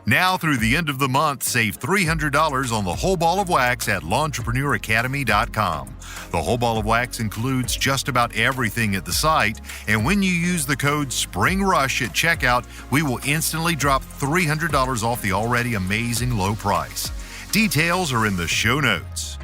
Now through the end of the month, save $300 on the whole ball of wax at L'EntrepreneurAcademy.com. The whole ball of wax includes just about everything at the site, and when you use the code SPRINGRUSH at checkout, we will instantly drop $300 off the already amazing low price. Details are in the show notes.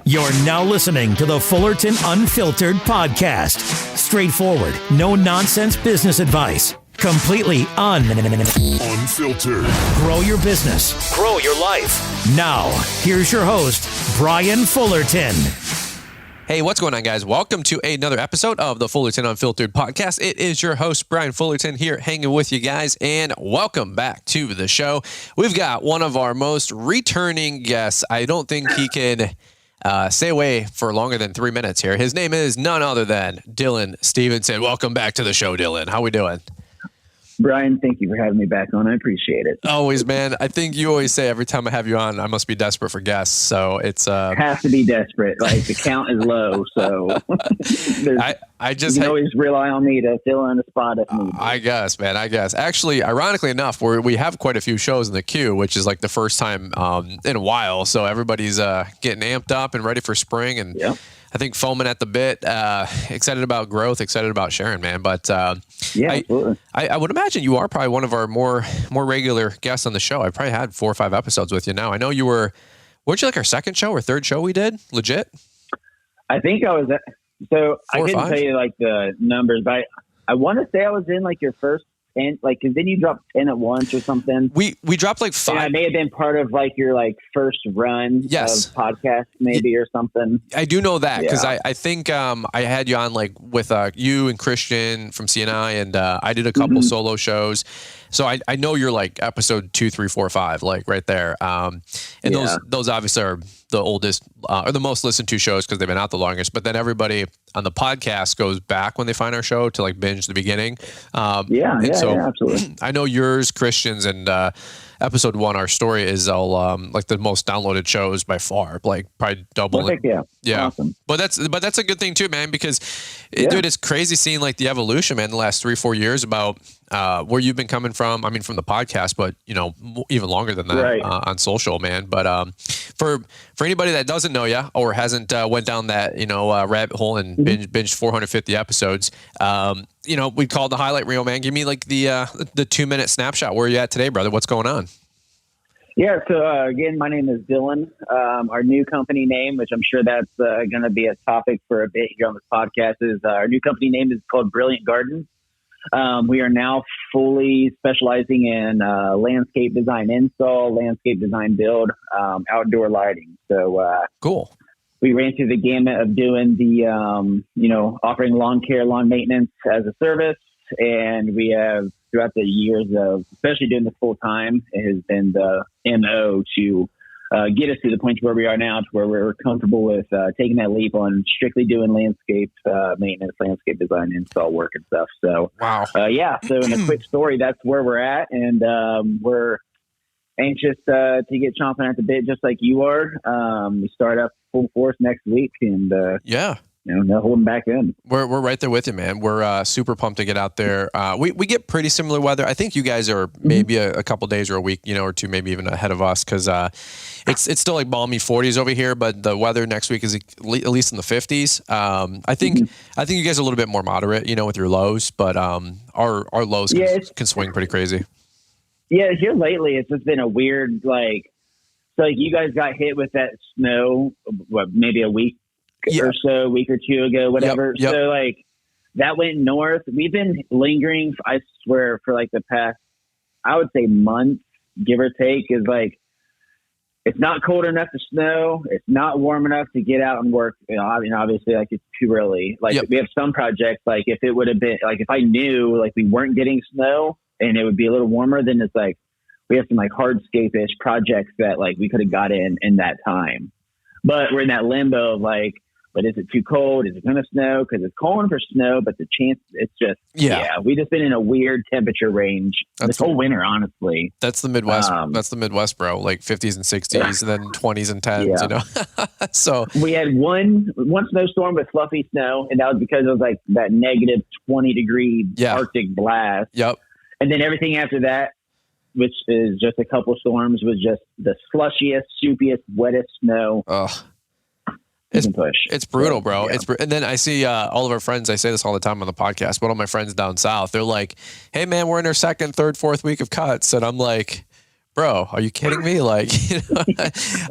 You're now listening to the Fullerton Unfiltered podcast. Straightforward, no nonsense business advice. Completely unfiltered. Grow your business. Grow your life. Now, here's your host, Brian Fullerton. Hey, what's going on, guys? Welcome to another episode of the Fullerton Unfiltered podcast. It is your host, Brian Fullerton, here hanging with you guys, and welcome back to the show. We've got one of our most returning guests. I don't think he can stay away for longer than 3 minutes here. His name is none other than Dylan Stevenson. Welcome back to the show, Dylan. How we doing? Brian, thank you for having me back on. I appreciate it. Always, man. I think you always say every time I have you on, I must be desperate for guests. So it's have to be desperate. Like the count is low, so I just you can always rely on me to fill in a spot if needed. I guess, man. I guess. Actually, ironically enough, we have quite a few shows in the queue, which is like the first time in a while. So everybody's getting amped up and ready for spring, and yep. I think foaming at the bit, excited about growth, excited about sharing, man. But yeah, absolutely. I would imagine you are probably one of our more regular guests on the show. I probably had 4 or 5 episodes with you now. I know you weren't you like our second show or third show we did? Legit? I think I was so I couldn't tell you like the numbers, but I want to say I was in like your first 10, like, cause then you dropped 10 at once or something. We dropped like 5. And I may have been part of like your like first run of podcast maybe or something. I do know that because I think I had you on like with you and Christian from CNI, and I did a couple solo shows. So I know you're like episode 2, 3, 4, 5, like right there. And those obviously are the oldest or the most listened to shows because they've been out the longest. But then everybody on the podcast goes back when they find our show to like binge the beginning. Yeah, absolutely. I know yours, Christian's, and episode 1, our story is all like the most downloaded shows by far, like probably double. Yeah. Awesome. But that's a good thing too, man, because dude, it's crazy seeing like the evolution, man, the last 3-4 years about where you've been coming from. I mean, from the podcast, but you know, even longer than that on social, man. But for anybody that doesn't know you or hasn't went down that rabbit hole and binged 450 episodes, we called the highlight reel, man. Give me like the 2-minute snapshot. Where are you at today, brother? What's going on? Yeah. So again, my name is Dylan. Our new company name, which I'm sure that's going to be a topic for a bit here on this podcast, is our new company name is called Brilliant Gardens. We are now fully specializing in landscape design install, landscape design build, outdoor lighting. So cool. We ran through the gamut of doing the, offering lawn care, lawn maintenance as a service. And we have, throughout the years of, especially doing this full time, it has been the MO to get us to the point where we are now, to where we're comfortable with taking that leap on strictly doing landscape maintenance, landscape design, install work and stuff. So, wow. So in a quick story, that's where we're at. And we're anxious to get chomping at the bit just like you are. We start up full force next week, and no holding back in. We're right there with you, man. We're super pumped to get out there. We get pretty similar weather. I think you guys are maybe a couple days or a week, or 2, maybe even ahead of us, because it's still like balmy 40s over here, but the weather next week is at least in the 50s. I think you guys are a little bit more moderate, with your lows, but our lows can swing pretty crazy. Yeah, here lately it's just been a weird so you guys got hit with that snow, maybe a week or so, a week or 2 ago, whatever. Yep. So that went north. We've been lingering, I swear, for like the past, I would say month, give or take, is like, it's not cold enough to snow. It's not warm enough to get out and work. Obviously like it's too early. We have some projects, like if it would have been like, if I knew like we weren't getting snow and it would be a little warmer, then it's like, we have some like hardscape-ish projects that like we could have got in that time. But we're in that limbo of like, but is it too cold? Is it going to snow? Because it's calling for snow, but the chance, it's just, we just been in a weird temperature range this whole winter, honestly. That's the Midwest. That's the Midwest, bro. Like 50s and 60s and then 20s and 10s, you know? So we had one snowstorm with fluffy snow, and that was because it was like that negative 20-degree Arctic blast. Yep. And then everything after that, which is just a couple storms, was just the slushiest, soupiest, wettest snow. It's brutal, bro. Yeah. And then I see all of our friends, I say this all the time on the podcast, but all my friends down south, they're like, hey man, we're in our second, third, fourth week of cuts. And I'm like, bro, are you kidding me? Like, you know,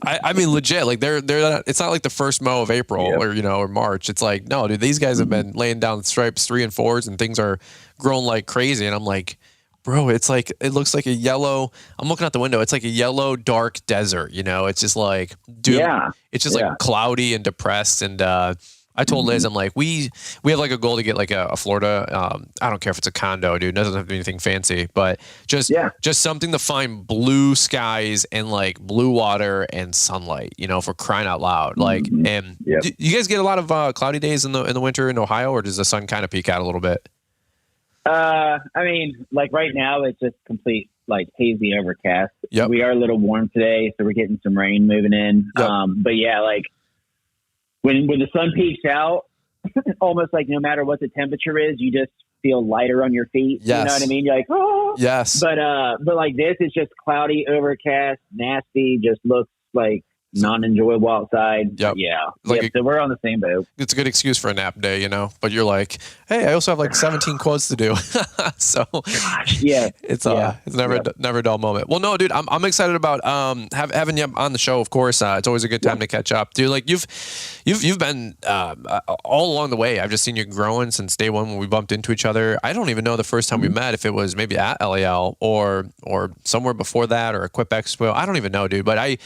I mean, legit, like they're not, it's not like the first mow of April or, you know, or March. It's like, no, dude, these guys have been laying down stripes 3 and 4s and things are growing like crazy. And I'm like, bro, it's like, it looks like a yellow, I'm looking out the window. It's like a yellow, dark desert, you know, it's just like, dude, it's just like cloudy and depressed. And, I told Liz, I'm like, we have like a goal to get like a Florida. I don't care if it's a condo, dude, it doesn't have to be anything fancy, but just something to find blue skies and like blue water and sunlight, you know, for crying out loud. Like, and do you guys get a lot of, cloudy days in the winter in Ohio, or does the sun kind of peek out a little bit? I mean, like right now it's just complete like hazy overcast. Yep. We are a little warm today, so we're getting some rain moving in. Yep. But yeah, like when the sun peaks out, almost like no matter what the temperature is, you just feel lighter on your feet. Yes. You know what I mean? You're like, oh yes. But like this is just cloudy, overcast, nasty, just looks like non-enjoyable outside. Yep. Yeah. Like so we're on the same boat. It's a good excuse for a nap day, you know, but you're like, hey, I also have like 17 quotes to do. So it's never a dull moment. Well, no, dude, I'm excited about having you on the show. Of course, it's always a good time to catch up, dude. Like you've been all along the way. I've just seen you growing since day one when we bumped into each other. I don't even know the first time we met, if it was maybe at LAL or somewhere before that or Equip Expo. I don't even know, dude, but I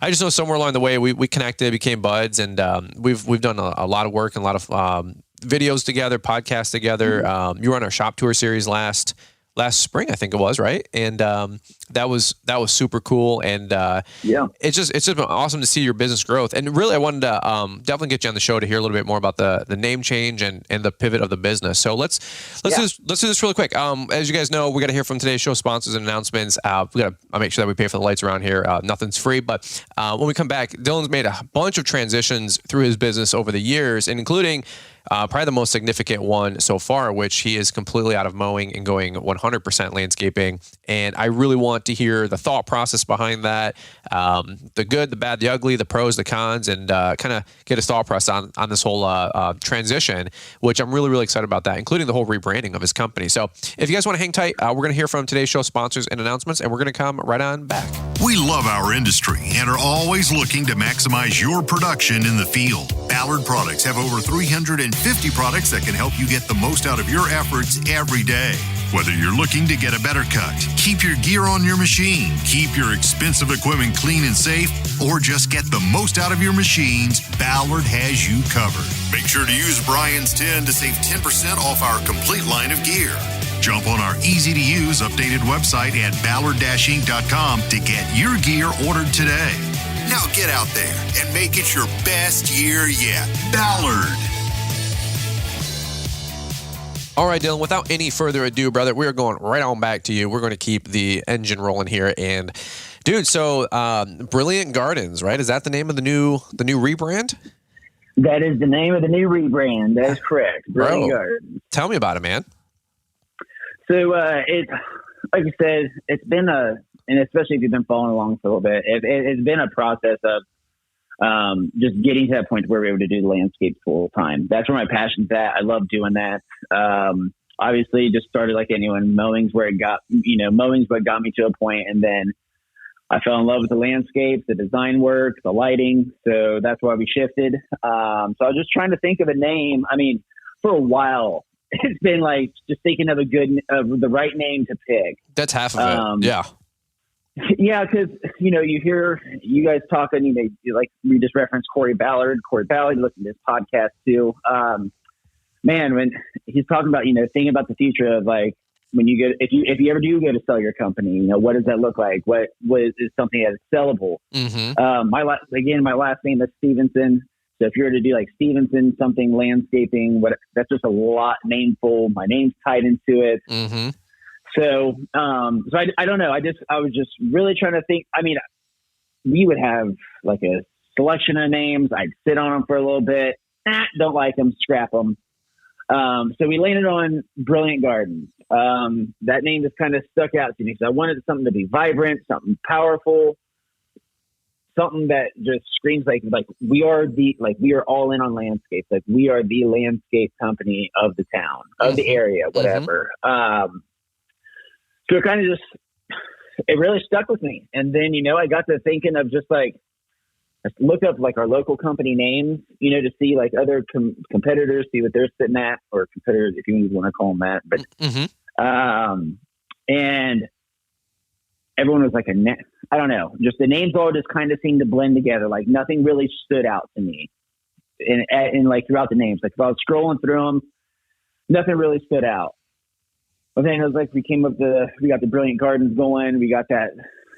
just know somewhere along the way we connected, became buds, and we've done a lot of work and a lot of videos together, podcasts together. You were on our shop tour series last spring, I think it was, right? And that was super cool. And it's just been awesome to see your business growth. And really, I wanted to definitely get you on the show to hear a little bit more about the name change and the pivot of the business. So let's do this really quick. As you guys know, we got to hear from today's show sponsors and announcements. We got to make sure that we pay for the lights around here. Nothing's free. But when we come back, Dylan's made a bunch of transitions through his business over the years, and including probably the most significant one so far, which he is completely out of mowing and going 100% landscaping. And I really want to hear the thought process behind that, the good, the bad, the ugly, the pros, the cons, and kind of get his thought process on this whole transition, which I'm really, really excited about that, including the whole rebranding of his company. So if you guys want to hang tight, we're going to hear from today's show sponsors and announcements, and we're going to come right on back. We love our industry and are always looking to maximize your production in the field. Ballard Products have over 350 products that can help you get the most out of your efforts every day. Whether you're looking to get a better cut, keep your gear on your machine, keep your expensive equipment clean and safe, or just get the most out of your machines, Ballard has you covered. Make sure to use Brian's 10 to save 10% off our complete line of gear. Jump on our easy-to-use updated website at ballard-inc.com to get your gear ordered today. Now get out there and make it your best year yet. Ballard. All right, Dylan, without any further ado, brother, we are going right on back to you. We're going to keep the engine rolling here. And, dude, so Brilliant Gardens, right? Is that the name of the new rebrand? That is the name of the new rebrand. That is correct. Brilliant Gardens. Tell me about it, man. So it's, like I said, it's been and especially if you've been following along for a little bit, it's been a process of just getting to that point where we're able to do the landscape full time. That's where my passion's at. I love doing that. Obviously just started like anyone, mowing's what got me to a point. And then I fell in love with the landscape, the design work, the lighting. So that's why we shifted. So I was just trying to think of a name. I mean, for a while, it's been like just thinking of the right name to pick. That's half of it. Yeah. Yeah, because you hear you guys talking. Like we just referenced Corey Ballard. Corey Ballard, listen to this podcast too. Man, when he's talking about thinking about the future of like when you go, if you ever do go to sell your company, what does that look like? What is something that is sellable? Mm-hmm. My last name is Stevenson. So if you were to do like Stevenson something landscaping, that's just a lot nameful. My name's tied into it. Mm-hmm. So I don't know. I was just really trying to think. I mean, we would have like a selection of names. I'd sit on them for a little bit. Don't like them, scrap them. So we landed on Brilliant Gardens. That name just kind of stuck out to me. So I wanted something to be vibrant, something powerful, something that just screams like we are all in on landscape. Like we are the landscape company of the town, of the area, whatever. Mm-hmm. So it kind of it really stuck with me. And then, I got to thinking of just like, look up like our local company names, to see like other competitors, see what they're sitting at, or competitors, if you want to call them that. But, and everyone was like, I don't know, just the names all just kind of seemed to blend together. Like nothing really stood out to me in like throughout the names. Like if I was scrolling through them, nothing really stood out. But then it was like, we got the Brilliant Gardens going. We got that,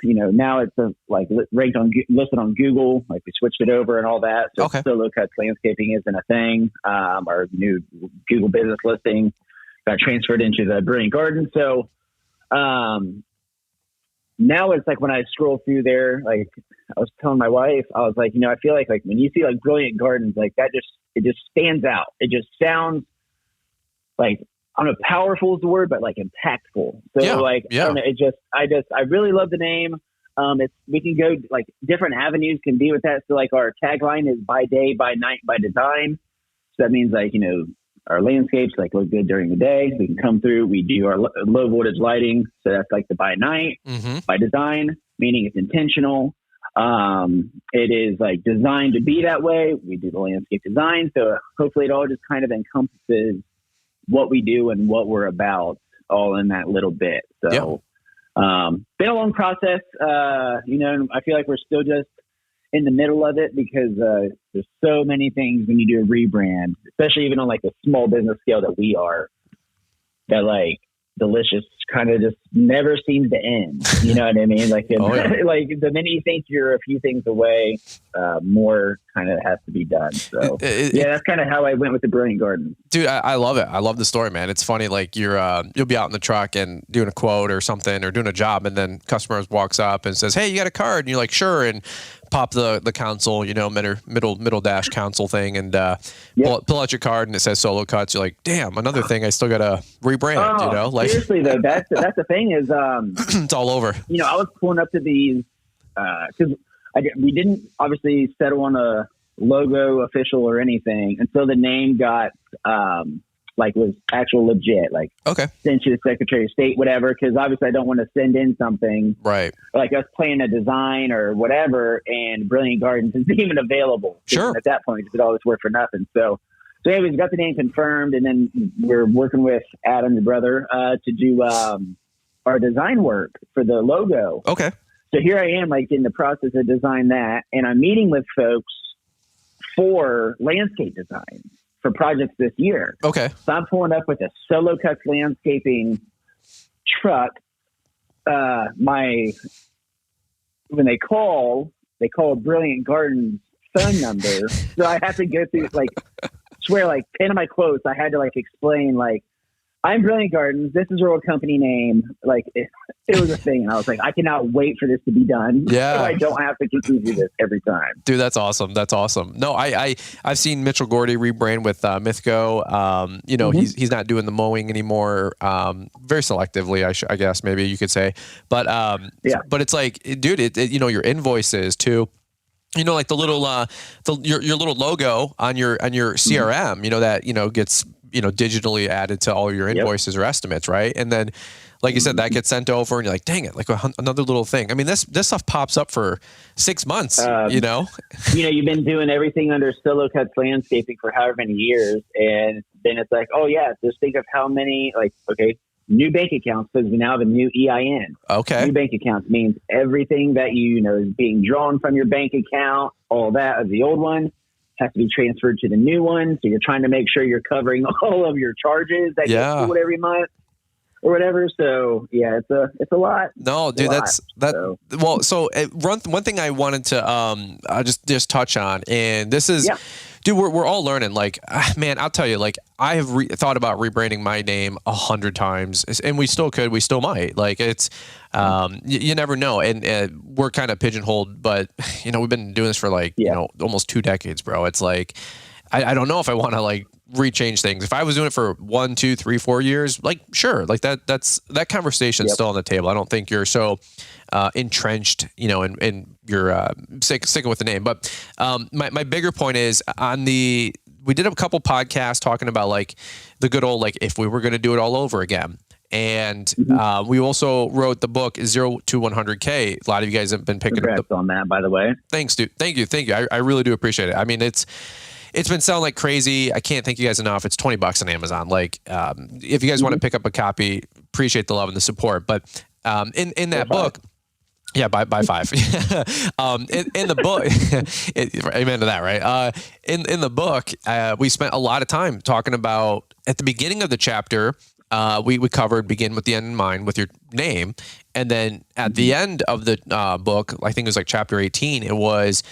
now it's listed on Google. Like we switched it over and all that. So Solo Cuts Landscaping isn't a thing. Our new Google business listing got transferred into the Brilliant Gardens. So now it's like when I scroll through there, like I was telling my wife, I was like, I feel like when you see like Brilliant Gardens, like it just stands out. It just sounds like, I don't know, powerful is the word, but like impactful. So I don't know, I really love the name. We can go like different avenues can be with that. So like our tagline is by day, by night, by design. So that means like, our landscapes like look good during the day. We can come through, we do our low voltage lighting. So that's like the by night, by design, meaning it's intentional. It is like designed to be that way. We do the landscape design. So hopefully it all just kind of encompasses what we do and what we're about all in that little bit. So, been a long process. I feel like we're still just in the middle of it because, there's so many things when you do a rebrand, especially even on like a small business scale that we are, that like Delicious kind of just never seems to end. You know what I mean? Like, like the minute you think you're a few things away, more kind of has to be done. So that's kind of how I went with the Brilliant Garden. Dude, I love it. I love the story, man. It's funny. Like you'll be out in the truck and doing a quote or something or doing a job, and then customer walks up and says, "Hey, you got a card?" And you're like, "Sure." And pop the console, middle dash console thing, and pull out your card, and it says Solo Cuts. You're like, damn, another thing I still got to rebrand. Like seriously though, that's the thing is, it's all over. I was pulling up to these because we didn't obviously settle on a logo official or anything until the name got was actual legit, like sent to the Secretary of State, whatever, because obviously I don't want to send in something right like us playing a design or whatever and Brilliant Gardens isn't even available. Sure. At that point, it did all this work for nothing. So anyways, got the name confirmed, and then we're working with Adam, the brother, to do our design work for the logo. Okay. So here I am, like in the process of design that, and I'm meeting with folks for landscape design for projects this year. Okay. So I'm pulling up with a Solo Cuts landscaping truck. When they call Brilliant Gardens phone number. So I have to go through pin in my quotes. I had to explain I'm Brilliant Gardens. This is our company name. It was a thing. And I was like, I cannot wait for this to be done. Yeah. So I don't have to continue this every time. Dude, that's awesome. That's awesome. No, I've seen Mitchell Gordy rebrand with Mythco. He's not doing the mowing anymore. Very selectively, I guess maybe you could say. But but it's like, dude, your invoices too. Like the little your little logo on your CRM, that gets digitally added to all your invoices or estimates, right? And then, like you said, that gets sent over, and you're like, dang it, another little thing. I mean, this stuff pops up for 6 months. You've been doing everything under Solo Cuts Landscaping for however many years, and then it's like, oh yeah, just think of how many new bank accounts, because we now have a new EIN. Okay. New bank accounts means everything that is being drawn from your bank account, all that of the old one has to be transferred to the new one. So you're trying to make sure you're covering all of your charges that you do every month or whatever. So yeah, it's a lot. No, dude, one thing I wanted to just touch on, and this is Dude, we're all learning. Like, man, I'll tell you, like, I have thought about rebranding my name 100 times, and we still might. Like, it's, you never know. And we're kind of pigeonholed, but, we've been doing this for like, almost 2 decades, bro. It's like, I don't know if I want to like rechange things. If I was doing it for 1, 2, 3, 4 years, like, sure. Like that conversation's still on the table. I don't think you're so entrenched, and you're sticking with the name. But my bigger point is we did a couple podcasts talking about like the good old, like if we were going to do it all over again. And we also wrote the book 0 to 100K. A lot of you guys have been picking up on that, by the way. Thanks, dude. Thank you. I really do appreciate it. I mean, it's been selling like crazy. I can't thank you guys enough. It's $20 on Amazon. Like, if you guys want to pick up a copy, appreciate the love and the support. But in that book. Yeah, by 5. in the book, amen to that, right? In the book, we spent a lot of time talking about, at the beginning of the chapter, we covered begin with the end in mind with your name. And then at the end of the book, I think it was like chapter 18, it was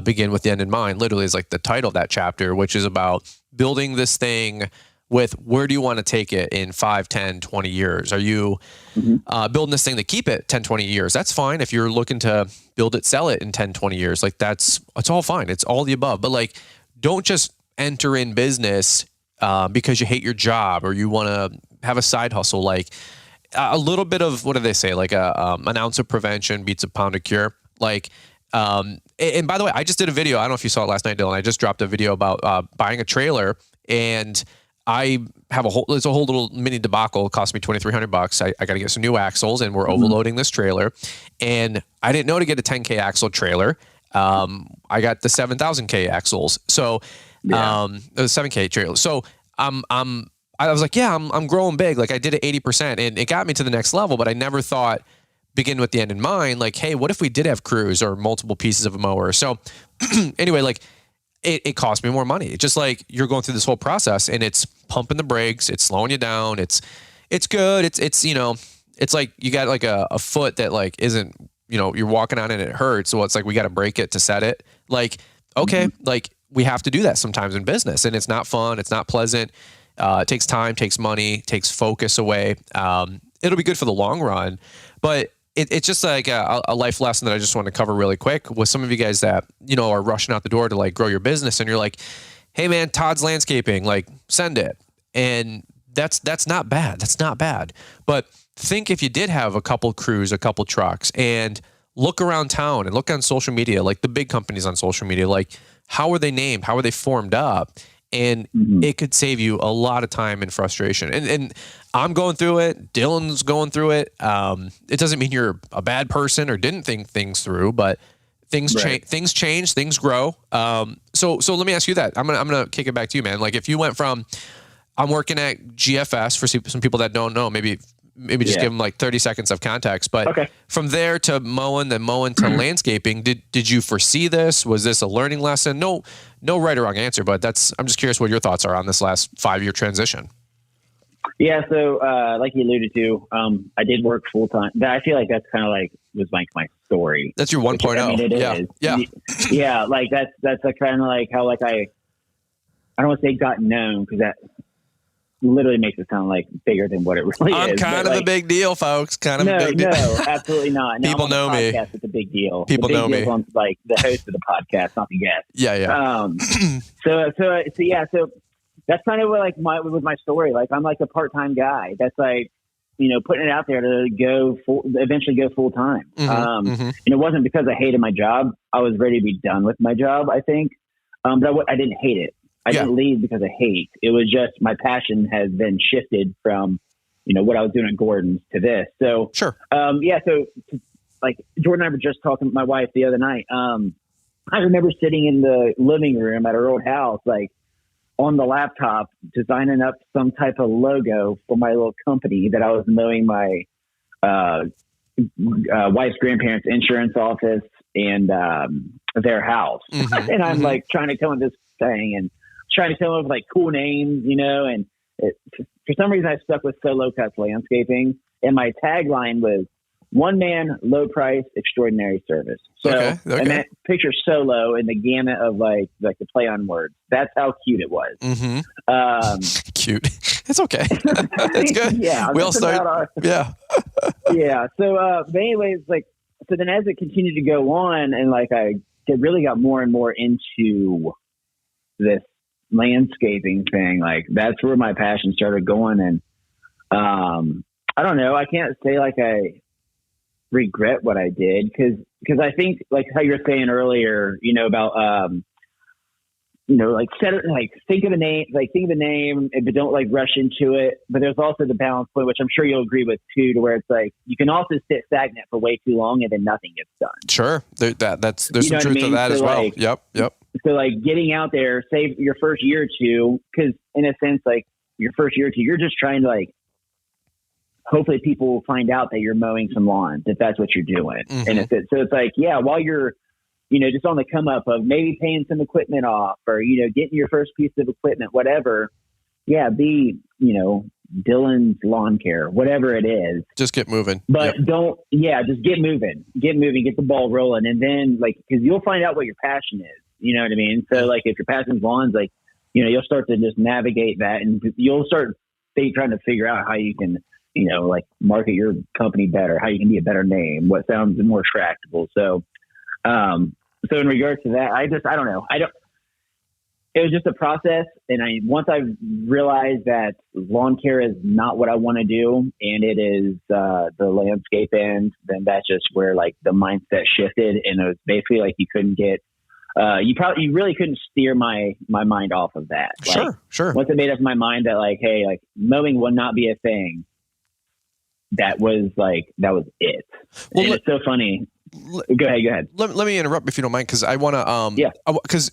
begin with the end in mind. Literally is like the title of that chapter, which is about building this thing with where do you want to take it in 5, 10, 20 years? Are you building this thing to keep it 10, 20 years? That's fine. If you're looking to build it, sell it in 10, 20 years, like it's all fine. It's all the above. But like, don't just enter in business because you hate your job or you want to have a side hustle. Like a little bit of, what do they say? Like an ounce of prevention beats a pound of cure. Like, and by the way, I just did a video. I don't know if you saw it last night, Dylan. I just dropped a video about buying a trailer, and I have it's a whole little mini debacle. It cost me $2,300. I got to get some new axles, and we're overloading this trailer. And I didn't know to get a 10K axle trailer. I got the 7,000K axles. So, the 7K trailer. So I was like, I'm growing big. Like I did it 80% and it got me to the next level, but I never thought begin with the end in mind. Like, hey, what if we did have crews or multiple pieces of a mower? So anyway, like it cost me more money. It's just like you're going through this whole process and it's pumping the brakes. It's slowing you down. It's good. It's it's like you got like a foot that like isn't, you're walking on it and it hurts. So it's like, we got to break it to set it. Like, okay, like we have to do that sometimes in business, and it's not fun. It's not pleasant. It takes time, takes money, takes focus away. It'll be good for the long run, but it's just like a life lesson that I just want to cover really quick with some of you guys that, are rushing out the door to like grow your business. And you're like, hey man, Todd's Landscaping, like send it. And that's not bad. That's not bad. But think if you did have a couple crews, a couple trucks, and look around town and look on social media, like the big companies on social media, like how are they named? How are they formed up? And it could save you a lot of time and frustration. And I'm going through it. Dylan's going through it. It doesn't mean you're a bad person or didn't think things through, but things change. Things change. Things grow. So let me ask you that. I'm gonna kick it back to you, man. Like if you went from, I'm working at GFS, for some people that don't know, maybe just give them like 30 seconds of context. But from there to mowing, then mowing to landscaping, did you foresee this? Was this a learning lesson? No right or wrong answer, but I'm just curious what your thoughts are on this last 5-year transition. Yeah. So, like you alluded to, I did work full time. I feel like that's kind of like was like my story. That's your 1.0. I mean, it is. Yeah. Like that's like kind of like how like I don't want to say got known, because that literally makes it sound like bigger than what it really is. I'm kind of the big deal, folks. Kind of a big deal. No, absolutely not. People know me. It's a big deal. People know me. On, like the host of the podcast, not the guest. Yeah. So that's kind of like my story. Like I'm like a part-time guy that's like, putting it out there to eventually go full time. And it wasn't because I hated my job. I was ready to be done with my job, I think. But I didn't hate it. I didn't leave because of hate. It was just my passion has been shifted from, what I was doing at Gordon's to this. So, sure. So like Jordan and I were just talking with my wife the other night. I remember sitting in the living room at our old house, like on the laptop, designing up some type of logo for my little company that I was mowing my wife's grandparents' insurance office and their house. And I'm like trying to come up with this thing and trying to come up with like cool names, and for some reason I stuck with Solo Cuts Landscaping, and my tagline was one man, low price, extraordinary service. So, and that picture solo in the gamut of like the play on words. That's how cute it was. Mm-hmm. Cute. It's okay. That's good. Yeah. We all start. Yeah. Yeah. So, but anyways, like, so then as it continued to go on, and like I really got more and more into this landscaping thing, like that's where my passion started going. And I don't know. I can't say like I regret what I did because I think like how you were saying earlier, you know, about like think of a name, but don't like rush into it. But there's also the balance point, which I'm sure you'll agree with too, to where it's like you can also sit stagnant for way too long and then nothing gets done. Sure, there's some truth to that as well. Like, yep. So like getting out there, say your first year or two, because in a sense, like your first year or two, you're just trying to like hopefully people will find out that you're mowing some lawns if that's what you're doing. Mm-hmm. And so it's like, yeah, while you're just on the come up of maybe paying some equipment off or, getting your first piece of equipment, whatever. Yeah. Be, Dylan's Lawn Care, whatever it is. Just get moving. But just get moving, get the ball rolling. And then like, cause you'll find out what your passion is, you know what I mean? So like if your passion is lawns, like, you'll start to just navigate that and you'll start trying to figure out how you can, like market your company better, how you can be a better name, what sounds more attractable. So in regards to that, I don't know. It was just a process. And once I realized that lawn care is not what I want to do and it is the landscape end, then that's just where like the mindset shifted. And it was basically like you couldn't get, you really couldn't steer my mind off of that. Like, Sure. Once I made up my mind that like, hey, like mowing will not be a thing. That was it. Well, and it's so funny. Go ahead. Let me interrupt if you don't mind, because I want to. Because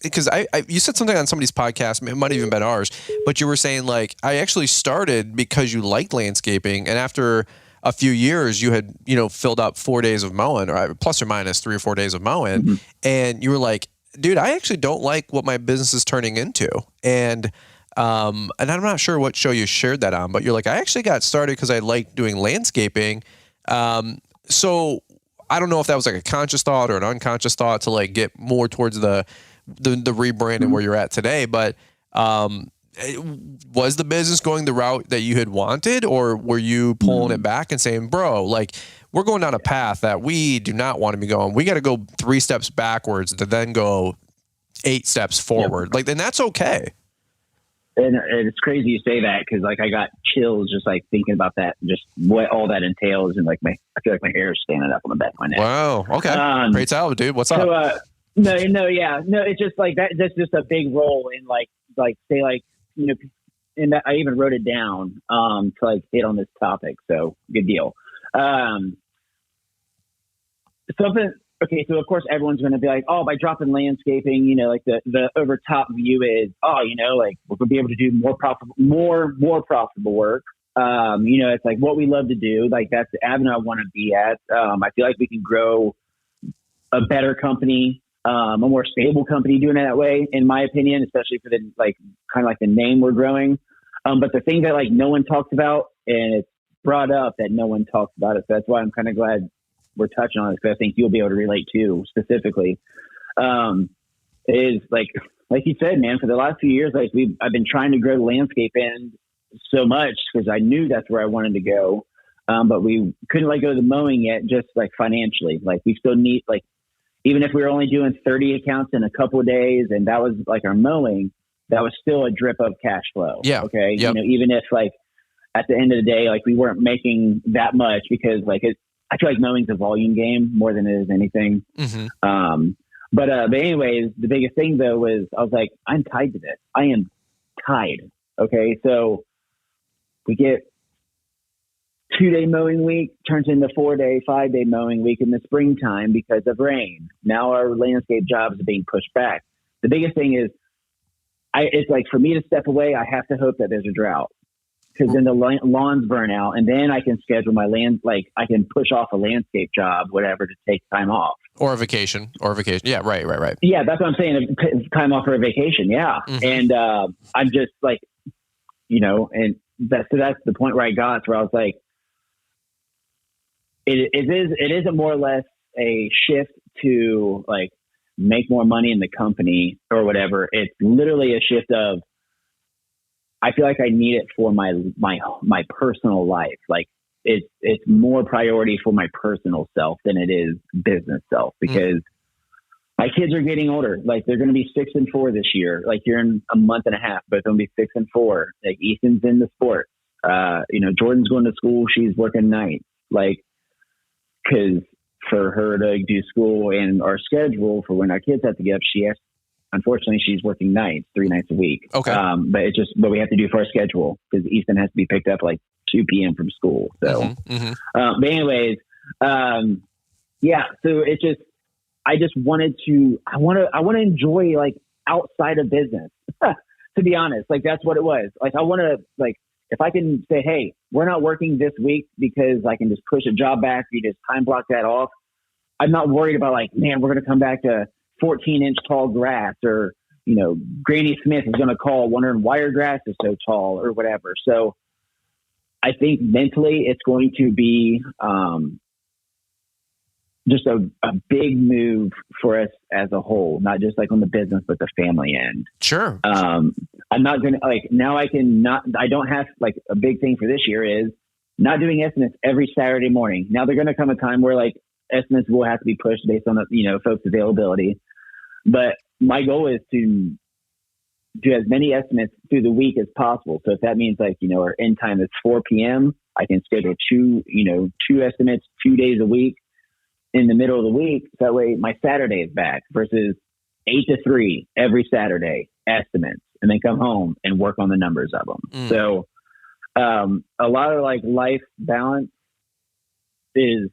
you said something on somebody's podcast. It might have even been ours, but you were saying like I actually started because you liked landscaping, and after a few years, you had filled up 4 days of mowing, or plus or minus 3 or 4 days of mowing, mm-hmm. and you were like, dude, I actually don't like what my business is turning into, and I'm not sure what show you shared that on, but you're like, I actually got started because I like doing landscaping. So I don't know if that was like a conscious thought or an unconscious thought to like get more towards the rebrand and where you're at today. But was the business going the route that you had wanted, or were you pulling it back and saying, bro, like we're going down a path that we do not want to be going. We got to go 3 steps backwards to then go 8 steps forward. Yep. Like, then that's okay. And it's crazy you say that because like I got chills just like thinking about that, just what all that entails, and like I feel like my hair is standing up on the back of my neck. Wow. Okay. Great salad, dude. What's up? So, no, it's just like that. That's just a big role in like say like and I even wrote it down to like hit on this topic. So good deal. Okay, so of course everyone's going to be like, oh, by dropping landscaping, like the over top view is, like we're going to be able to do more profitable work. It's like what we love to do. Like that's the avenue I want to be at. I feel like we can grow a better company, a more stable company doing it that way, in my opinion, especially for the like kind of like the name we're growing. But the thing that like no one talks about, and it's brought up that no one talks about it. So that's why I'm kind of glad we're touching on this, because I think you'll be able to relate to specifically, is like you said, man, for the last few years, like I've been trying to grow the landscape end so much because I knew that's where I wanted to go. But we couldn't go to the mowing yet, just like financially, like we still need, like, even if we were only doing 30 accounts in a couple of days and that was like our mowing, that was still a drip of cash flow. Yeah. Okay. Yep. Even if like at the end of the day, like we weren't making that much because like I feel like mowing's a volume game more than it is anything. Mm-hmm. But anyways, the biggest thing though was I was like, I'm tied to this. I am tied. Okay. So we get 2-day mowing week turns into 4-day, 5-day mowing week in the springtime because of rain. Now our landscape jobs are being pushed back. The biggest thing is it's like for me to step away, I have to hope that there's a drought. Because then the lawns burn out, and then I can schedule my I can push off a landscape job, whatever, to take time off. Or a vacation. Yeah, right. Yeah, that's what I'm saying. Time off for a vacation, yeah. Mm-hmm. And I'm just like, and that's the point where I got to where I was like, it is a more or less a shift to like make more money in the company or whatever. It's literally a shift of, I feel like I need it for my personal life. Like it's more priority for my personal self than it is business self, because my kids are getting older. Like they're going to be 6 and 4 this year. Like you're in a month and a half, but they'll be 6 and 4. Like Ethan's in the sport. Jordan's going to school. She's working nights. Like, cause for her to do school and our schedule for when our kids have to get up, unfortunately, she's working nights, 3 nights a week. Okay. But it's just what we have to do for our schedule, because Ethan has to be picked up like 2 p.m. from school. So, but anyways, yeah. So it's just, I just wanted to, I want to enjoy like outside of business, to be honest. Like that's what it was. Like I want to, like, if I can say, hey, we're not working this week because I can just push a job back, you just time block that off. I'm not worried about like, man, we're going to come back to 14-inch tall grass, or, Granny Smith is going to call wondering why your grass is so tall or whatever. So I think mentally it's going to be just a big move for us as a whole, not just like on the business, but the family end. Sure. I'm not going to like, now I don't have like a big thing for this year is not doing estimates every Saturday morning. Now they're going to come a time where like estimates will have to be pushed based on the, folks' availability. But my goal is to do as many estimates through the week as possible. So if that means like, our end time is 4 p.m., I can schedule two estimates 2 days a week in the middle of the week. So that way my Saturday is back versus 8 to 3 every Saturday estimates, and then come home and work on the numbers of them. So a lot of like life balance is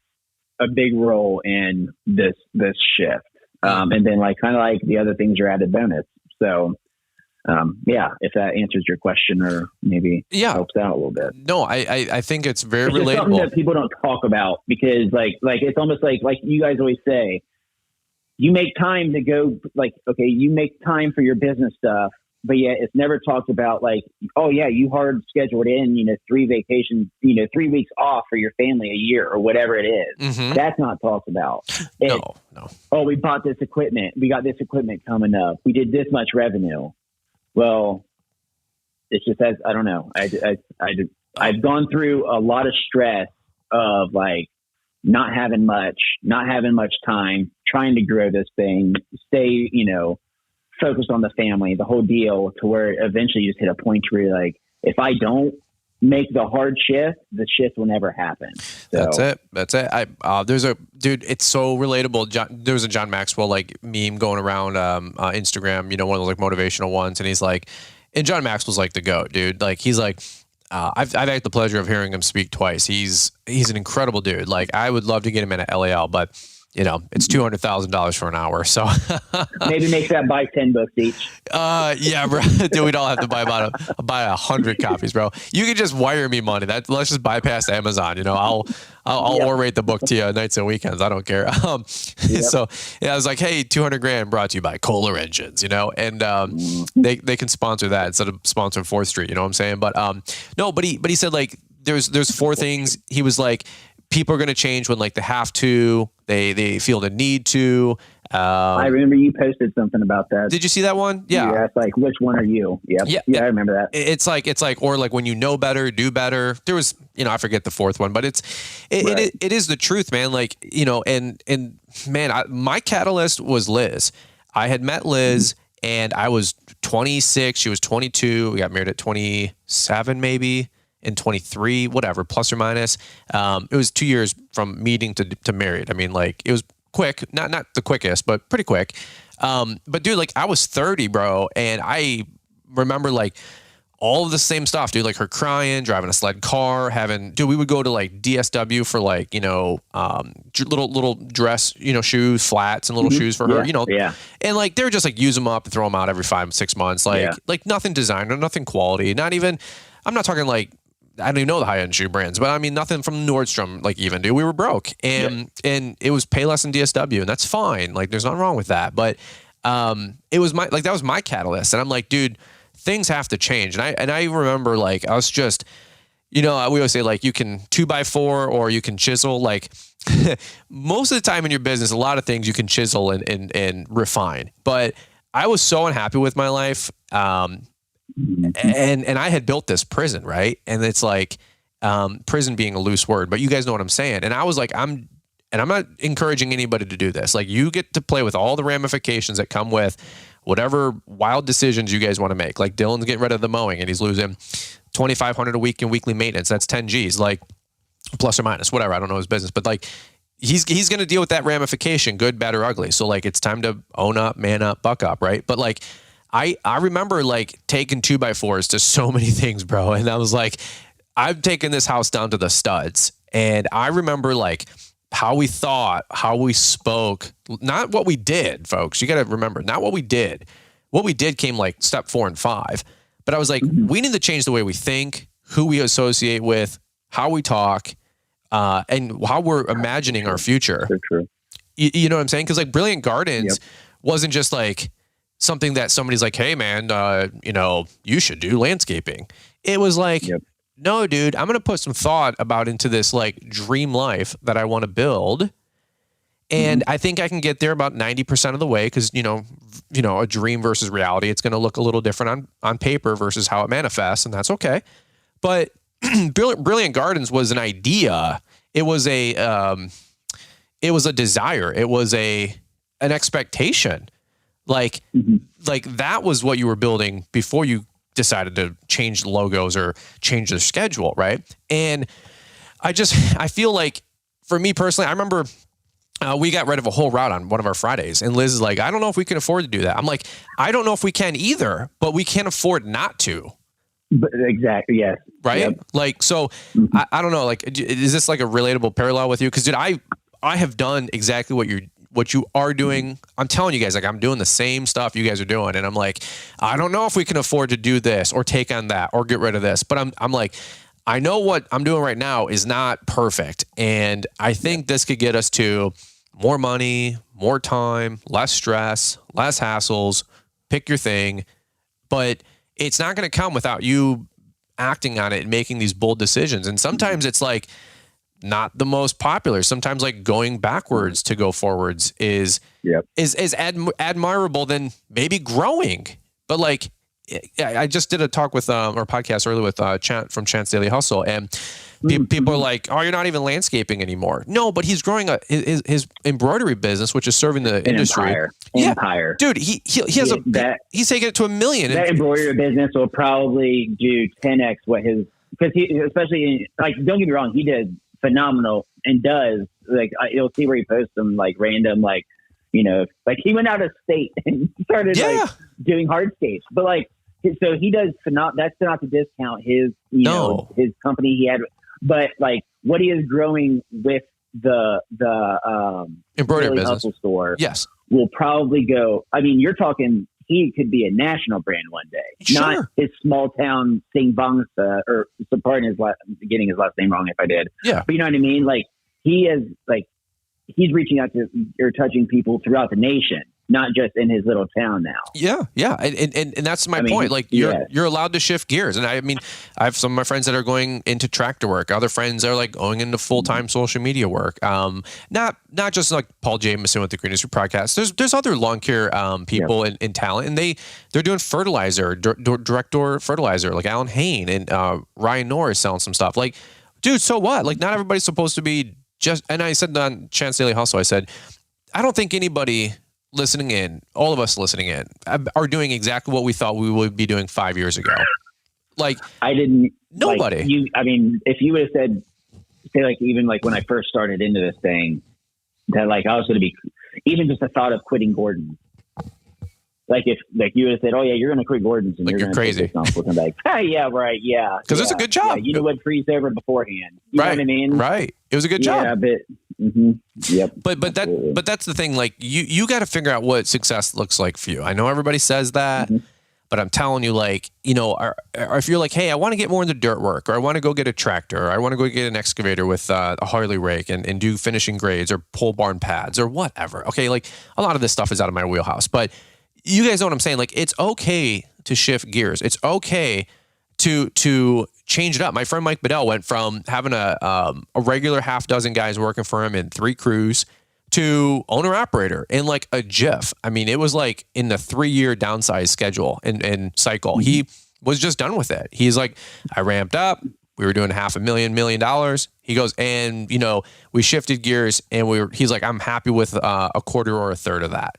a big role in this shift. And then like kind of like the other things are added bonus. So if that answers your question or maybe helps out a little bit. No, I think it's very it's relatable. Something that people don't talk about, because like it's almost like you guys always say, you make time to go, like, okay, you make time for your business stuff, but yet it's never talked about like, oh yeah, you hard scheduled in, 3 vacations, 3 weeks off for your family a year or whatever it is. That's not talked about. No. Oh, we bought this equipment. We got this equipment coming up. We did this much revenue. Well, it's just as, I don't know. I've gone through a lot of stress of like not having much time, trying to grow this thing, stay, focused on the family, the whole deal, to where eventually you just hit a point where you're like, if I don't make the hard shift, the shift will never happen. So, That's it. There's a dude, it's so relatable. There was a John Maxwell like meme going around Instagram, one of those like motivational ones. And he's like, and John Maxwell's like the GOAT, dude. Like he's like, I've had the pleasure of hearing him speak twice. He's an incredible dude. Like I would love to get him in at LAL, but it's $200,000 for an hour. So maybe make that buy 10 books each. Yeah, bro. Dude, we'd all have to buy buy 100 copies, bro. You can just wire me money. Let's just bypass Amazon. I'll orate the book to you nights and weekends. I don't care. So yeah, I was like, hey, $200,000 brought to you by Kohler Engines, and they can sponsor that instead of sponsoring 4th Street. You know what I'm saying? But no, but he said like there's 4 things. He was like, people are going to change when like they have to, they feel the need to. I remember you posted something about that. Did you see that one? Yeah. Yeah. It's like, which one are you? Yep. Yeah. I remember that. It's like, or like when better, do better. There was, I forget the 4th one, but it is the truth, man. Like, and man, my catalyst was Liz. I had met Liz and I was 26. She was 22. We got married at 27, maybe. In 23, whatever, plus or minus. It was 2 years from meeting to married. I mean, like it was quick, not the quickest, but pretty quick. But dude, like I was 30, bro. And I remember like all of the same stuff, dude, like her crying, driving a sled car, we would go to like DSW for like, little dress, shoes, flats and little shoes for her, and like, they were just like use them up and throw them out every 5-6 months. Like nothing designer, nothing quality, not even, I'm not talking like, I don't even know the high-end shoe brands, but I mean, nothing from Nordstrom, like even, dude, we were broke and it was pay less than DSW, and that's fine. Like there's nothing wrong with that. But, it was that was my catalyst. And I'm like, dude, things have to change. And I remember like, I was just, we always say like you can 2x4 or you can chisel. Like most of the time in your business, a lot of things you can chisel and refine. But I was so unhappy with my life. And I had built this prison, right? And it's like prison being a loose word, but you guys know what I'm saying. And I was like, I'm not encouraging anybody to do this. Like you get to play with all the ramifications that come with whatever wild decisions you guys want to make. Like Dylan's getting rid of the mowing and he's losing $2,500 a week in weekly maintenance. That's 10 G's, like plus or minus, whatever. I don't know his business, but like he's going to deal with that ramification, good, bad, or ugly. So like it's time to own up, man up, buck up, right? But like I remember like taking 2x4s to so many things, bro. And I was like, I've taken this house down to the studs. And I remember like how we thought, how we spoke, not what we did, folks. You got to remember, not what we did. What we did came like step 4 and 5. But I was like, we need to change the way we think, who we associate with, how we talk, and how we're imagining our future. So true. You know what I'm saying? Because like Brilliant Gardens wasn't just like something that somebody's like, hey man, you should do landscaping. It was like, no, dude, I'm going to put some thought about into this like dream life that I want to build. And I think I can get there about 90% of the way. Cause a dream versus reality, it's going to look a little different on paper versus how it manifests. And that's okay. But Brilliant Gardens was an idea. It was a desire. It was an expectation. Like that was what you were building before you decided to change the logos or change the schedule. Right. And I feel like for me personally, I remember we got rid of a whole route on one of our Fridays and Liz is like, I don't know if we can afford to do that. I'm like, I don't know if we can either, but we can't afford not to. But exactly. Yes. Right. Yep. Like, so I don't know, like, is this like a relatable parallel with you? Cause dude, I have done exactly what you are doing. I'm telling you guys, like I'm doing the same stuff you guys are doing. And I'm like, I don't know if we can afford to do this or take on that or get rid of this, but I'm like, I know what I'm doing right now is not perfect. And I think this could get us to more money, more time, less stress, less hassles, pick your thing, but it's not going to come without you acting on it and making these bold decisions. And sometimes it's like, not the most popular. Sometimes like going backwards to go forwards is admirable than maybe growing. But like, I just did a talk with our podcast earlier with from Chance Daily Hustle, and people are like, "Oh, you're not even landscaping anymore." No, but he's growing his embroidery business, which is serving the industry. Empire, dude. He has he's taking it to $1 million. That embroidery business will probably do 10x what his, because he, especially like, don't get me wrong, he did phenomenal and does like you'll see where he posts some like random like like he went out of state and started like doing hardscapes, but like so he does that's not to discount his his company he had, but like what he is growing with the embroidery business Hustle store will probably go. I mean, you're talking. He could be a national brand one day, not his small town Singbangsa, or pardon getting his last name wrong if I did. Yeah. But you know what I mean? Like he is like, he's reaching out to or touching people throughout the nation, not just in his little town now. Yeah. Yeah. And that's my point. Like you're allowed to shift gears. And I mean, I have some of my friends that are going into tractor work. Other friends are like going into full-time social media work. Not just like Paul Jameson with the Green Industry Podcast. There's other lawn care people in talent, and they're doing fertilizer, direct door fertilizer, like Alan Hain and Ryan Norris selling some stuff. Like, dude, so what? Like, not everybody's supposed to be just, and I said on Chance Daily Hustle, I said, I don't think anybody listening in, all of us listening in, are doing exactly what we thought we would be doing 5 years ago. Like, I didn't. Nobody. Like I mean, if you would have said, say, like even like when I first started into this thing, that like I was going to be, even just the thought of quitting Gordon. Like if like you would have said, oh yeah, you're going to quit Gordon's and like you're crazy. I'm like, hey, yeah, right, yeah, because it's a good job. Yeah, you know what freeze over beforehand. You know what I mean? Right. It was a good job. Yeah, but yep. But that's the thing. Like you got to figure out what success looks like for you. I know everybody says that, but I'm telling you, like, or if you're like, hey, I want to get more into dirt work, or I want to go get a tractor, or I want to go get an excavator with a Harley rake and do finishing grades or pole barn pads or whatever. Okay, like a lot of this stuff is out of my wheelhouse, but you guys know what I'm saying. Like, it's okay to shift gears. It's okay to change it up. My friend Mike Bedell went from having a regular half dozen guys working for him in 3 crews to owner operator in like a jiff. I mean, it was like in the 3-year downsize schedule and cycle. He was just done with it. He's like, I ramped up. We were doing $500,000, $1 million. He goes, and you know, we shifted gears and he's like, I'm happy with a quarter or a third of that.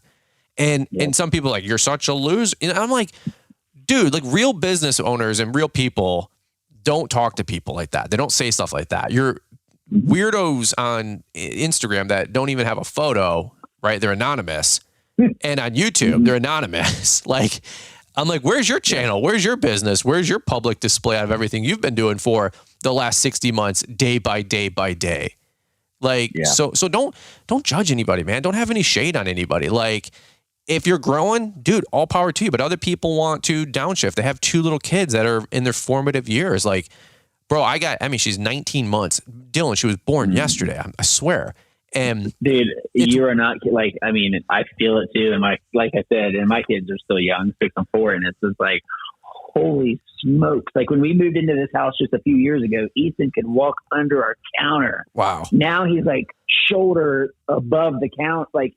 And some people are like, you're such a loser. And I'm like, dude, like real business owners and real people don't talk to people like that. They don't say stuff like that. You're weirdos on Instagram that don't even have a photo, right? They're anonymous. And on YouTube, they're anonymous. Like, I'm like, where's your channel? Where's your business? Where's your public display out of everything you've been doing for the last 60 months, day by day by day? Like, so don't judge anybody, man. Don't have any shade on anybody. Like, if you're growing, dude, all power to you. But other people want to downshift. They have 2 little kids that are in their formative years. Like, bro, she's 19 months. Dylan, she was born yesterday. I swear. And dude, you are not like, I mean, I feel it too. And like I said, and my kids are still young, 6 and 4. And it's just like, holy smokes. Like when we moved into this house just a few years ago, Ethan could walk under our counter. Wow. Now he's like shoulder above the count. Like,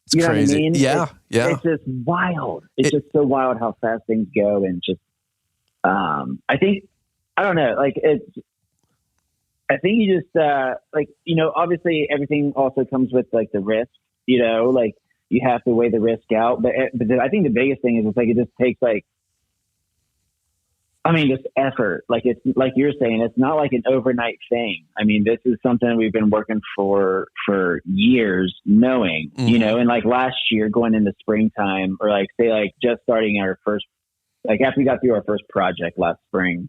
it's crazy. What I mean? Yeah. It's just wild. It's just so wild how fast things go. And just, I think, I don't know, like I think you just, like, you know, obviously everything also comes with like the risk, you know, like you have to weigh the risk out. But I think the biggest thing is it's like, it just takes like, I mean, just effort. Like it's like you're saying, it's not like an overnight thing. I mean, this is something we've been working for years, knowing, you know, and like last year going into springtime or like say like just starting our first, like after we got through our first project last spring,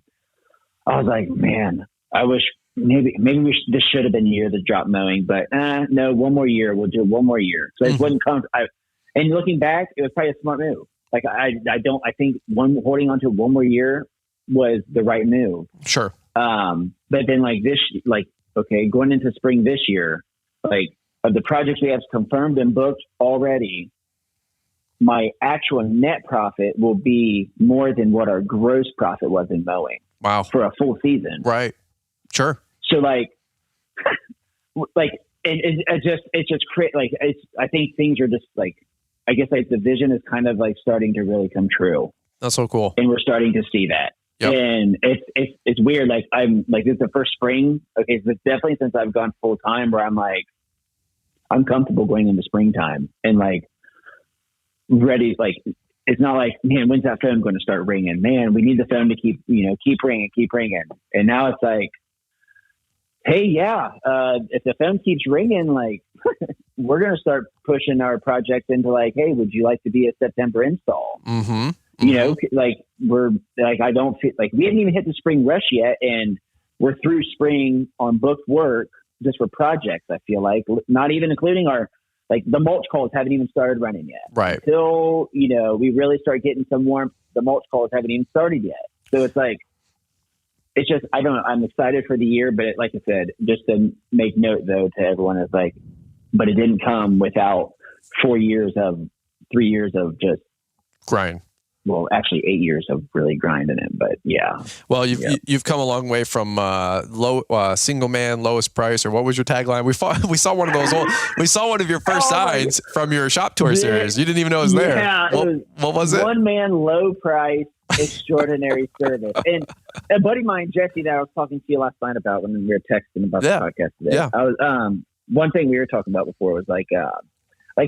I was like, man, I wish maybe this should have been a year to drop mowing, but no, one more year. We'll do one more year. So it wouldn't come. And looking back, it was probably a smart move. Like I think holding on to one more year was the right move. Sure. But then like this, like, okay, going into spring this year, like of the projects we have confirmed and booked already, my actual net profit will be more than what our gross profit was in mowing. Wow. For a full season. Right. Sure. So like it's just like, I think things are just like, I guess like the vision is kind of like starting to really come true. That's so cool. And we're starting to see that. Yep. And it's weird. Like I'm like, this is the first spring. Okay. So it's definitely since I've gone full time where I'm like, I'm comfortable going into springtime and like ready. Like, it's not like, man, when's that phone going to start ringing? Man, we need the phone to keep ringing. And now it's like, hey, yeah, if the phone keeps ringing, like we're going to start pushing our project into like, hey, would you like to be a September install? You know, like we're like, I don't feel like we haven't even hit the spring rush yet. And we're through spring on booked work just for projects. I feel like not even including our, like the mulch calls haven't even started running yet. Right. Until, you know, we really start getting some warmth, the mulch calls haven't even started yet. So it's like, it's just, I don't know. I'm excited for the year, but like I said, just to make note though, to everyone is like, but it didn't come without 3 years of just grind. Well, actually 8 years of really grinding it, but yeah. Well, you've come a long way from single man, lowest price, or what was your tagline? We saw one of those. We saw one of your first signs from your shop tour series. You didn't even know it was there. Yeah, what was it? One man, low price, extraordinary service. And a buddy of mine, Jesse, that I was talking to you last night about when we were texting about the podcast today. Yeah. I was one thing we were talking about before was like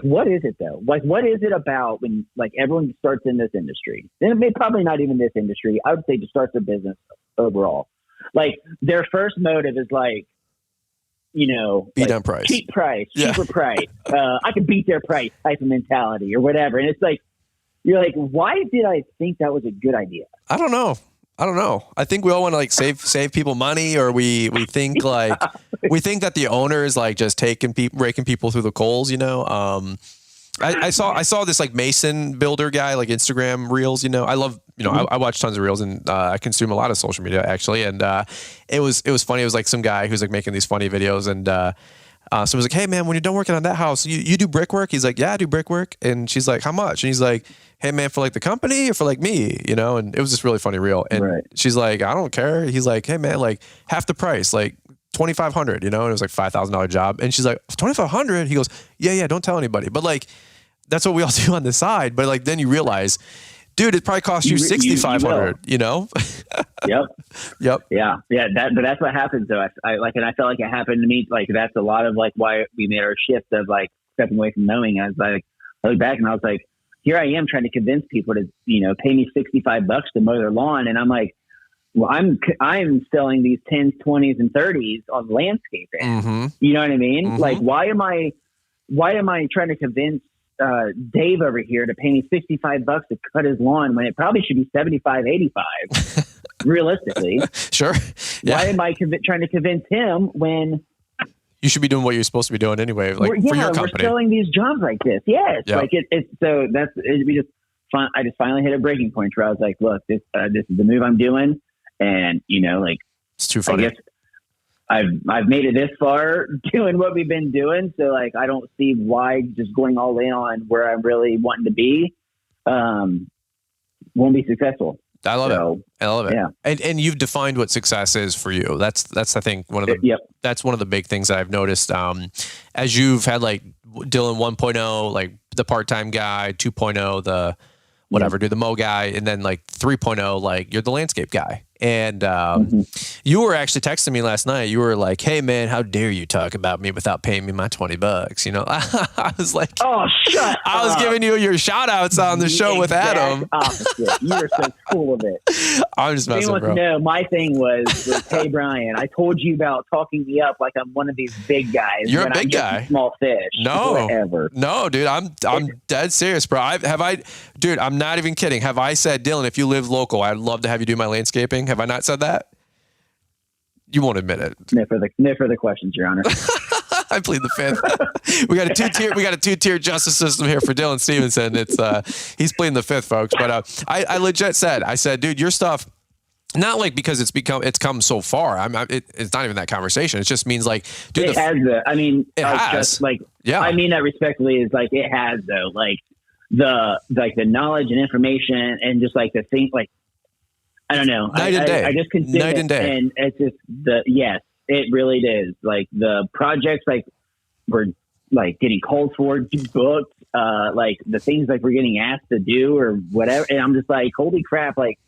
what is it though? Like, what is it about when like everyone starts in this industry? And it may probably not even this industry. I would say to start their business overall. Like their first motive is like, you know, beat like, on price, cheap price, cheaper price. I can beat their price type of mentality or whatever. And it's like, you're like, why did I think that was a good idea? I don't know. I think we all want to like save people money, or we think like we think that the owner is like just raking people through the coals, you know. I saw this like mason builder guy, like Instagram reels, you know. I love, you know, I watch tons of reels and I consume a lot of social media actually. And it was funny. It was like some guy who's like making these funny videos and So I was like, hey man, when you're done working on that house, you do brickwork? He's like, yeah, I do brickwork. And she's like, how much? And he's like, hey man, for like the company or for like me, you know? And it was just really funny reel. And she's like, I don't care. He's like, hey man, like half the price, like $2,500, you know? And it was like $5,000 job. And she's like, $2,500? He goes, yeah, don't tell anybody. But like, that's what we all do on the side. But like, then you realize, dude, it probably cost you $6,500, you know? Yep. Yeah. But that's what happens though. I like, and I felt like it happened to me. Like, that's a lot of like why we made our shift of like stepping away from mowing. I was like, I look back and I was like, here I am trying to convince people to, you know, pay me $65 to mow their lawn. And I'm like, well, I'm selling these 10s, 20s, and 30s on landscaping. Mm-hmm. You know what I mean? Mm-hmm. Like, why am I trying to convince Dave over here to pay me $65 to cut his lawn when it probably should be $75, $85 realistically? Sure. Yeah. Why am I trying to convince him when you should be doing what you're supposed to be doing anyway, like for your company? We're selling these jobs like this. Yes. Yep. Like it's so that's it, I just finally hit a breaking point where I was like, look, this is the move I'm doing. And you know, like, it's too funny. I guess I've made it this far doing what we've been doing. So like, I don't see why just going all in on where I'm really wanting to be, won't be successful. I love it. Yeah. And you've defined what success is for you. That's I think one of the that's one of the big things that I've noticed. As you've had like Dylan 1.0, like the part-time guy, 2.0, the whatever, do the mow guy, and then like 3.0, like you're the landscape guy. And you were actually texting me last night. You were like, hey man, how dare you talk about me without paying me my $20? You know, I was like, oh, shut I was up. giving you your shout outs on the show with Adam. Opposite. You were so cool of it. I'm just messing, bro. No, my thing was, hey Brian, I told you about talking me up like I'm one of these big guys. You're a big guy. A small fish. No, dude, I'm dead serious, bro. Dude, I'm not even kidding. Have I said, Dylan, if you live local, I'd love to have you do my landscaping? Have I not said that? You won't admit it. No further questions, Your Honor. I plead the fifth. We got a two-tier justice system here for Dylan Stevenson. It's he's pleading the fifth, folks. But I legit said, dude, your stuff, not like because it's come so far. It's not even that conversation. It just means like, dude, it has. I mean, it has. Just like, yeah. I mean that respectfully is like it has though. Like the knowledge and information and just like the thing like. I don't know. Night and day. I just consider night and day. And it's just yes, it really is. Like the projects, like we're like getting called for, booked, like the things like we're getting asked to do or whatever. And I'm just like, holy crap. Like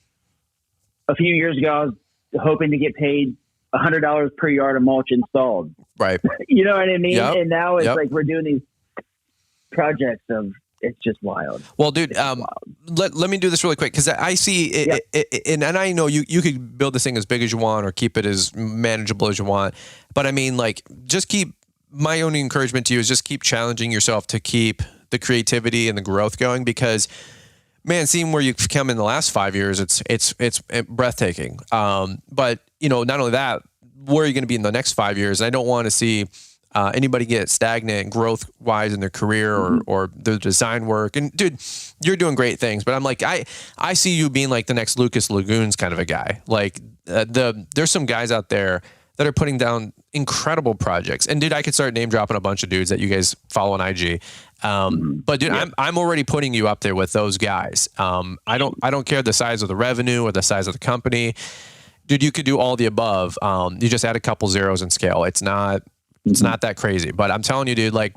a few years ago, I was hoping to get paid $100 per yard of mulch installed. Right. You know what I mean? Yep. And now it's like, we're doing these projects of, it's just wild. Well, dude, let me do this really quick because I see it, and I know you could build this thing as big as you want or keep it as manageable as you want. But I mean, like, just keep my only encouragement to you is just keep challenging yourself to keep the creativity and the growth going because, man, seeing where you've come in the last 5 years, it's breathtaking. But you know, not only that, where are you going to be in the next 5 years? I don't want to see anybody get stagnant growth wise in their career or their design work. And dude, you're doing great things, but I'm like, I see you being like the next Lucas Lagoons kind of a guy. Like there's some guys out there that are putting down incredible projects. And dude, I could start name dropping a bunch of dudes that you guys follow on IG. But dude, I'm already putting you up there with those guys. I don't care the size of the revenue or the size of the company. Dude, you could do all the above. You just add a couple zeros in scale. It's not that crazy, but I'm telling you, dude, like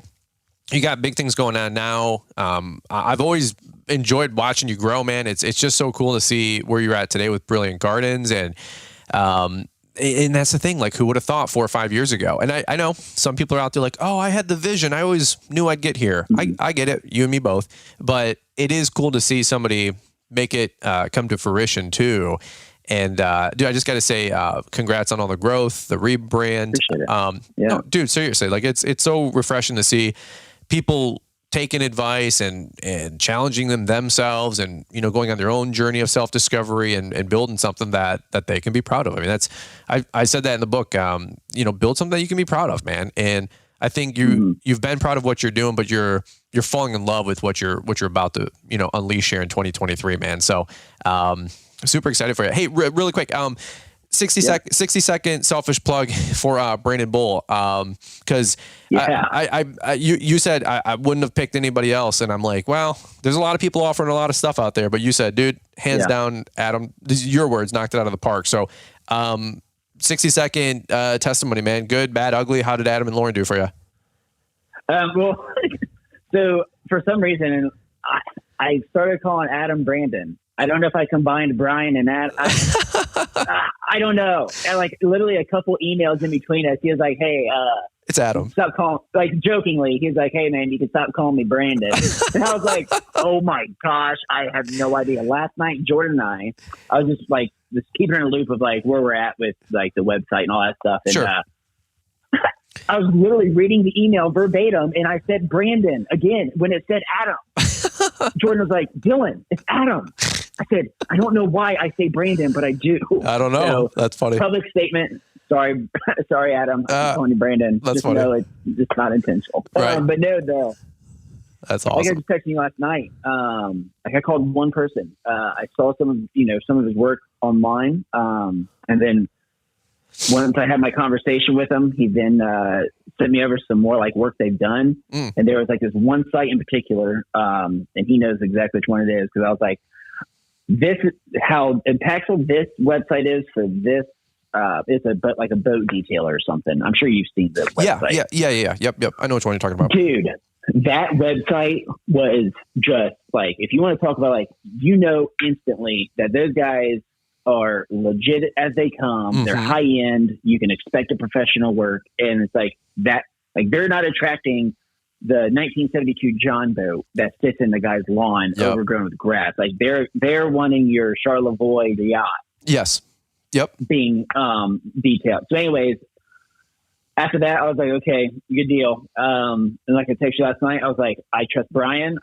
you got big things going on now. I've always enjoyed watching you grow, man. It's just so cool to see where you're at today with Brilliant Gardens. And that's the thing, like who would have thought 4 or 5 years ago? And I know some people are out there like, oh, I had the vision. I always knew I'd get here. I get it. You and me both, but it is cool to see somebody make it come to fruition too. And dude, I just got to say, congrats on all the growth, the rebrand. No, dude, seriously, like it's so refreshing to see people taking advice and challenging themselves, and you know, going on their own journey of self-discovery and building something that they can be proud of. I mean, I said that in the book. You know, build something that you can be proud of, man. And I think you've been proud of what you're doing, but you're falling in love with what you're about to, you know, unleash here in 2023, man. So. Super excited for you. Hey, really quick. 60 second selfish plug for Brandon Bull. Cause you said I wouldn't have picked anybody else. And I'm like, well, there's a lot of people offering a lot of stuff out there, but you said, dude, hands down, Adam, these are your words, knocked it out of the park. So, 60 second testimony, man. Good, bad, ugly. How did Adam and Lauren do for you? Well, so for some reason, I started calling Adam Brandon. I don't know if I combined Brian and Adam. I don't know. And like literally a couple emails in between us. He was like, "Hey, it's Adam. Stop calling." Like jokingly, he was like, "Hey, man, you can stop calling me Brandon." And I was like, "Oh my gosh, I have no idea." Last night, Jordan and I was just like keeping in a loop of like where we're at with like the website and all that stuff. And, sure. I was literally reading the email verbatim, and I said Brandon again when it said Adam. Jordan was like, "Dylan, it's Adam." I said, "I don't know why I say Brandon, but I do." I don't know. So, that's funny. Public statement. Sorry, Adam. I'm calling you Brandon. That's just funny. Know it's just not intentional. Right. But no, that's awesome. Like I was texting you last night. Like I called one person. I saw some of his work online, and then once I had my conversation with him, he then sent me over some more like work they've done. And there was like this one site in particular, and he knows exactly which one it is because I was like, "This is how impactful this website is for this." It's like a boat detailer or something. I'm sure you've seen this website. Yeah. Yep. I know which one you're talking about. Dude, that website was just like, if you want to talk about like, instantly that those guys are legit as they come. Mm-hmm. They're high end. You can expect a professional work. And it's like that, like they're not attracting the 1972 John boat that sits in the guy's lawn overgrown with grass. Like they're wanting your Charlevoix yacht. Yes. Yep. Being detailed. So anyways, after that, I was like, okay, good deal. And like I texted you last night, I was like, I trust Brian.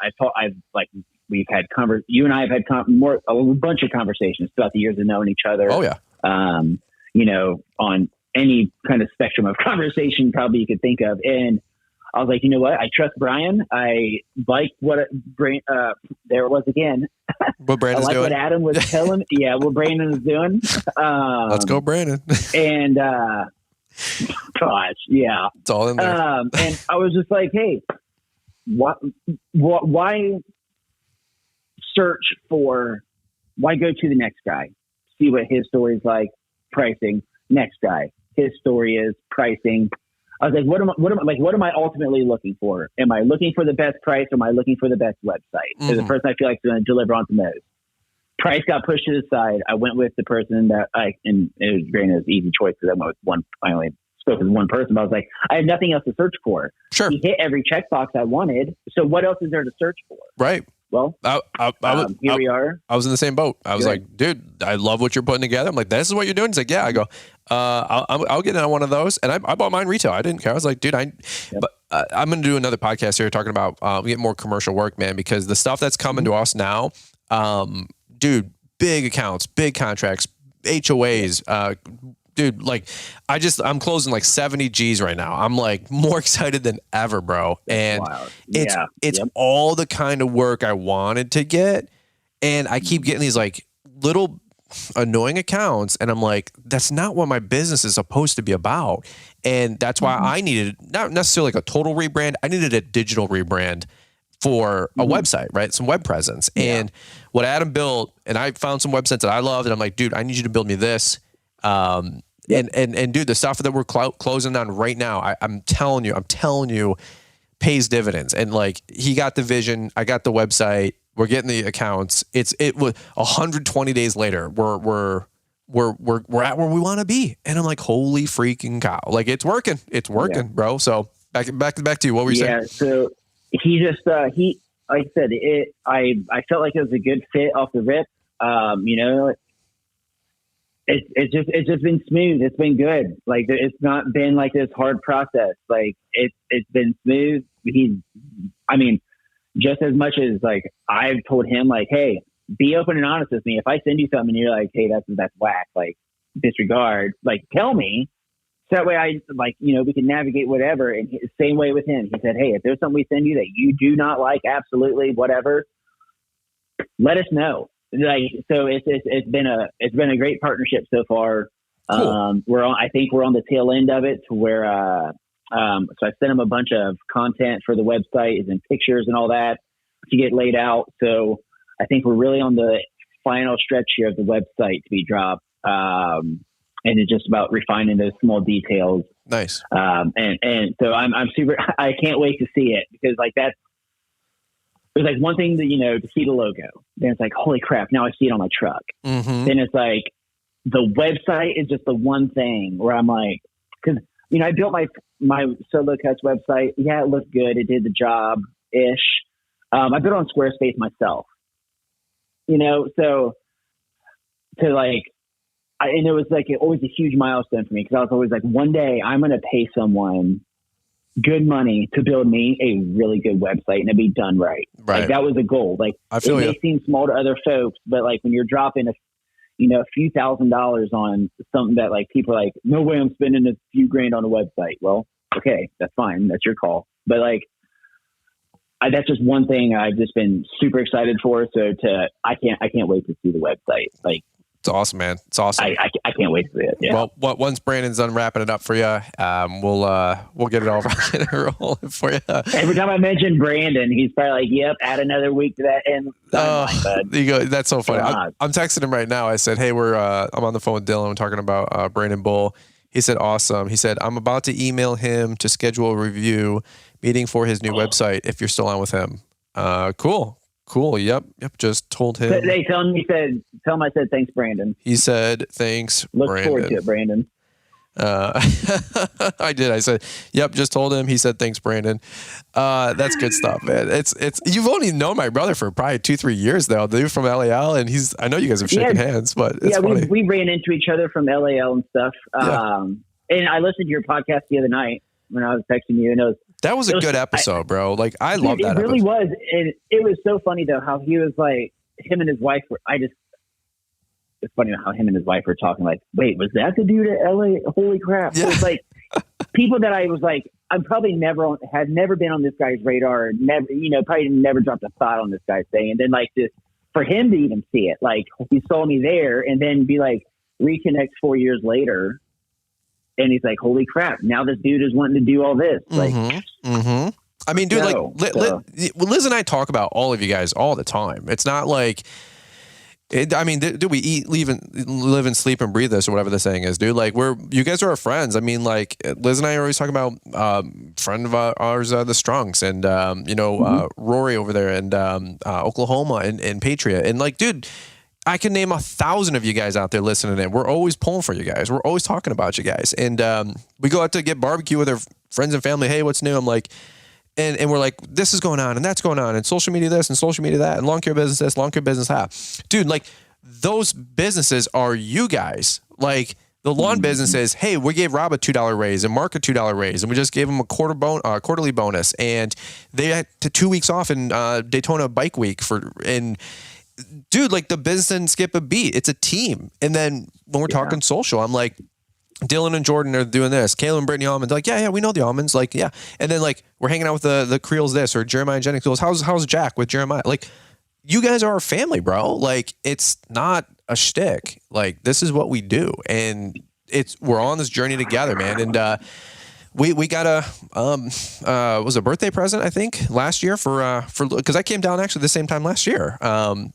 We've had you and I have had a bunch of conversations throughout the years of knowing each other. Oh yeah. On any kind of spectrum of conversation probably you could think of. And I was like, you know what? I trust Brian. I like what there it was again. What Brandon's I like doing. what Adam was telling. Yeah, what Brandon is doing. Let's go, Brandon. And gosh, yeah, it's all in there. And I was just like, hey, why search for? Why go to the next guy? See what his story is like. Pricing. Next guy. His story is pricing. I was like, what am I ultimately looking for? Am I looking for the best price or am I looking for the best website? So the person I feel like is going to deliver on some of those. Price got pushed to the side. I went with the person and it was great. It was an easy choice because I went with one. I only spoke with one person, but I was like, I had nothing else to search for. Sure. He hit every checkbox I wanted. So what else is there to search for? Right. Well, here we are. I was in the same boat. I was like, dude, I love what you're putting together. I'm like, this is what you're doing. He's like, yeah. I go, I'll get on one of those. And I bought mine retail. I didn't care. I was like, dude, but I'm going to do another podcast here talking about get more commercial work, man, because the stuff that's coming to us now, dude, big accounts, big contracts, HOAs, dude, like I'm closing like 70 G's right now. I'm like more excited than ever, bro. And it's all the kind of work I wanted to get. And I keep getting these like little annoying accounts. And I'm like, that's not what my business is supposed to be about. And that's why I needed not necessarily like a total rebrand. I needed a digital rebrand for a website, right? Some web presence. And what Adam built, and I found some websites that I loved. And I'm like, dude, I need you to build me this. And dude, the stuff that we're closing on right now, I'm telling you, pays dividends. And like, he got the vision, I got the website, we're getting the accounts. It was 120 days later, we're at where we want to be. And I'm like, holy freaking cow! Like it's working, bro. So back to you. What were you saying? Yeah. So he just like I said, I felt like it was a good fit off the rip. It's just been smooth. It's been good. Like it's not been like this hard process. Like it's been smooth. Just as much as like I've told him like, hey, be open and honest with me. If I send you something and you're like, hey, that's whack, like disregard, like tell me. So that way I we can navigate whatever. And same way with him. He said, hey, if there's something we send you that you do not like, absolutely whatever, let us know. Like, so it's been a great partnership so far. Cool. I think we're on the tail end of it to where, so I sent him a bunch of content for the website and pictures and all that to get laid out. So I think we're really on the final stretch here of the website to be dropped. And it's just about refining those small details. Nice. And so I'm super, I can't wait to see it because like there's like one thing that, to see the logo, then it's like, holy crap, now I see it on my truck. Mm-hmm. Then it's like the website is just the one thing where I'm like, cause I built my Solo Cuts website. Yeah, it looked good. It did the job ish. I built it on Squarespace myself, so to like, and it was like always a huge milestone for me because I was always like, one day I'm going to pay someone good money to build me a really good website and it'd be done right. Right. Like that was a goal. Like I feel it may seem small to other folks, but like when you're dropping a few $1,000s on something that like people are like, no way I'm spending a few grand on a website. Well, okay, that's fine. That's your call. But like, that's just one thing I've just been super excited for. So I can't wait to see the website. Like, it's awesome, man. It's awesome. I can't wait to see it. Yeah. Well, once Brandon's done wrapping it up for you, we'll get it all rolling for you. Every time I mention Brandon, he's probably like, "Yep, add another week to that." And there you go. That's so funny. I'm texting him right now. I said, "Hey, I'm on the phone with Dylan. We're talking about Brandon Bull." He said, "Awesome." He said, "I'm about to email him to schedule a review meeting for his new website. If you're still on with him, Cool. Yep. Just told him. They tell him I said thanks, Brandon. He said thanks, Look Brandon. forward to it, Brandon. I did. I said, yep. Just told him. He said thanks, Brandon. That's good stuff, man. It's you've only known my brother for probably 2-3 years now. Dude from LAL, and I know you guys have shaken hands, but it's funny. we ran into each other from LAL and stuff. And I listened to your podcast the other night when I was texting you, and that was a good episode, bro. Like I love that. It really episode. was, and it was so funny though how he was like him and his wife were. It's funny how him and his wife were talking. Like, wait, was that the dude at LA? Holy crap! Yeah. So it's like people that I was like, I'm probably had never been on this guy's radar. Never, probably never dropped a thought on this guy's thing. And then like this, for him to even see it, like he saw me there, and then be like reconnect 4 years later. And he's like, holy crap, now this dude is wanting to do all this. Like, I mean, dude, Liz and I talk about all of you guys all the time. It's not like, do we eat, live and sleep and breathe this or whatever the saying is, dude? Like you guys are our friends. I mean, like Liz and I are always talking about friend of ours, the Strunks and, Rory over there and Oklahoma and Patriot. And like, dude, I can name 1,000 of you guys out there listening in. We're always pulling for you guys. We're always talking about you guys. And we go out to get barbecue with our friends and family. Hey, what's new? I'm like, and we're like, this is going on and that's going on and social media this and social media that and lawn care business this, lawn care business that. Dude, like those businesses are you guys. Like the lawn businesses, hey, we gave Rob a $2 raise and Mark a $2 raise, and we just gave him a quarterly bonus, and they had 2 weeks off in Daytona Bike Week dude, like the business didn't skip a beat. It's a team. And then when we're talking social, I'm like, Dylan and Jordan are doing this. Kayla and Brittany Almonds, like, yeah, we know the Almonds. Like, yeah. And then like we're hanging out with the Creels this or Jeremiah Jennings. How's Jack with Jeremiah? Like, you guys are our family, bro. Like, it's not a shtick. Like, this is what we do. And we're on this journey together, man. And we got was a birthday present, I think, last year for because I came down actually the same time last year. And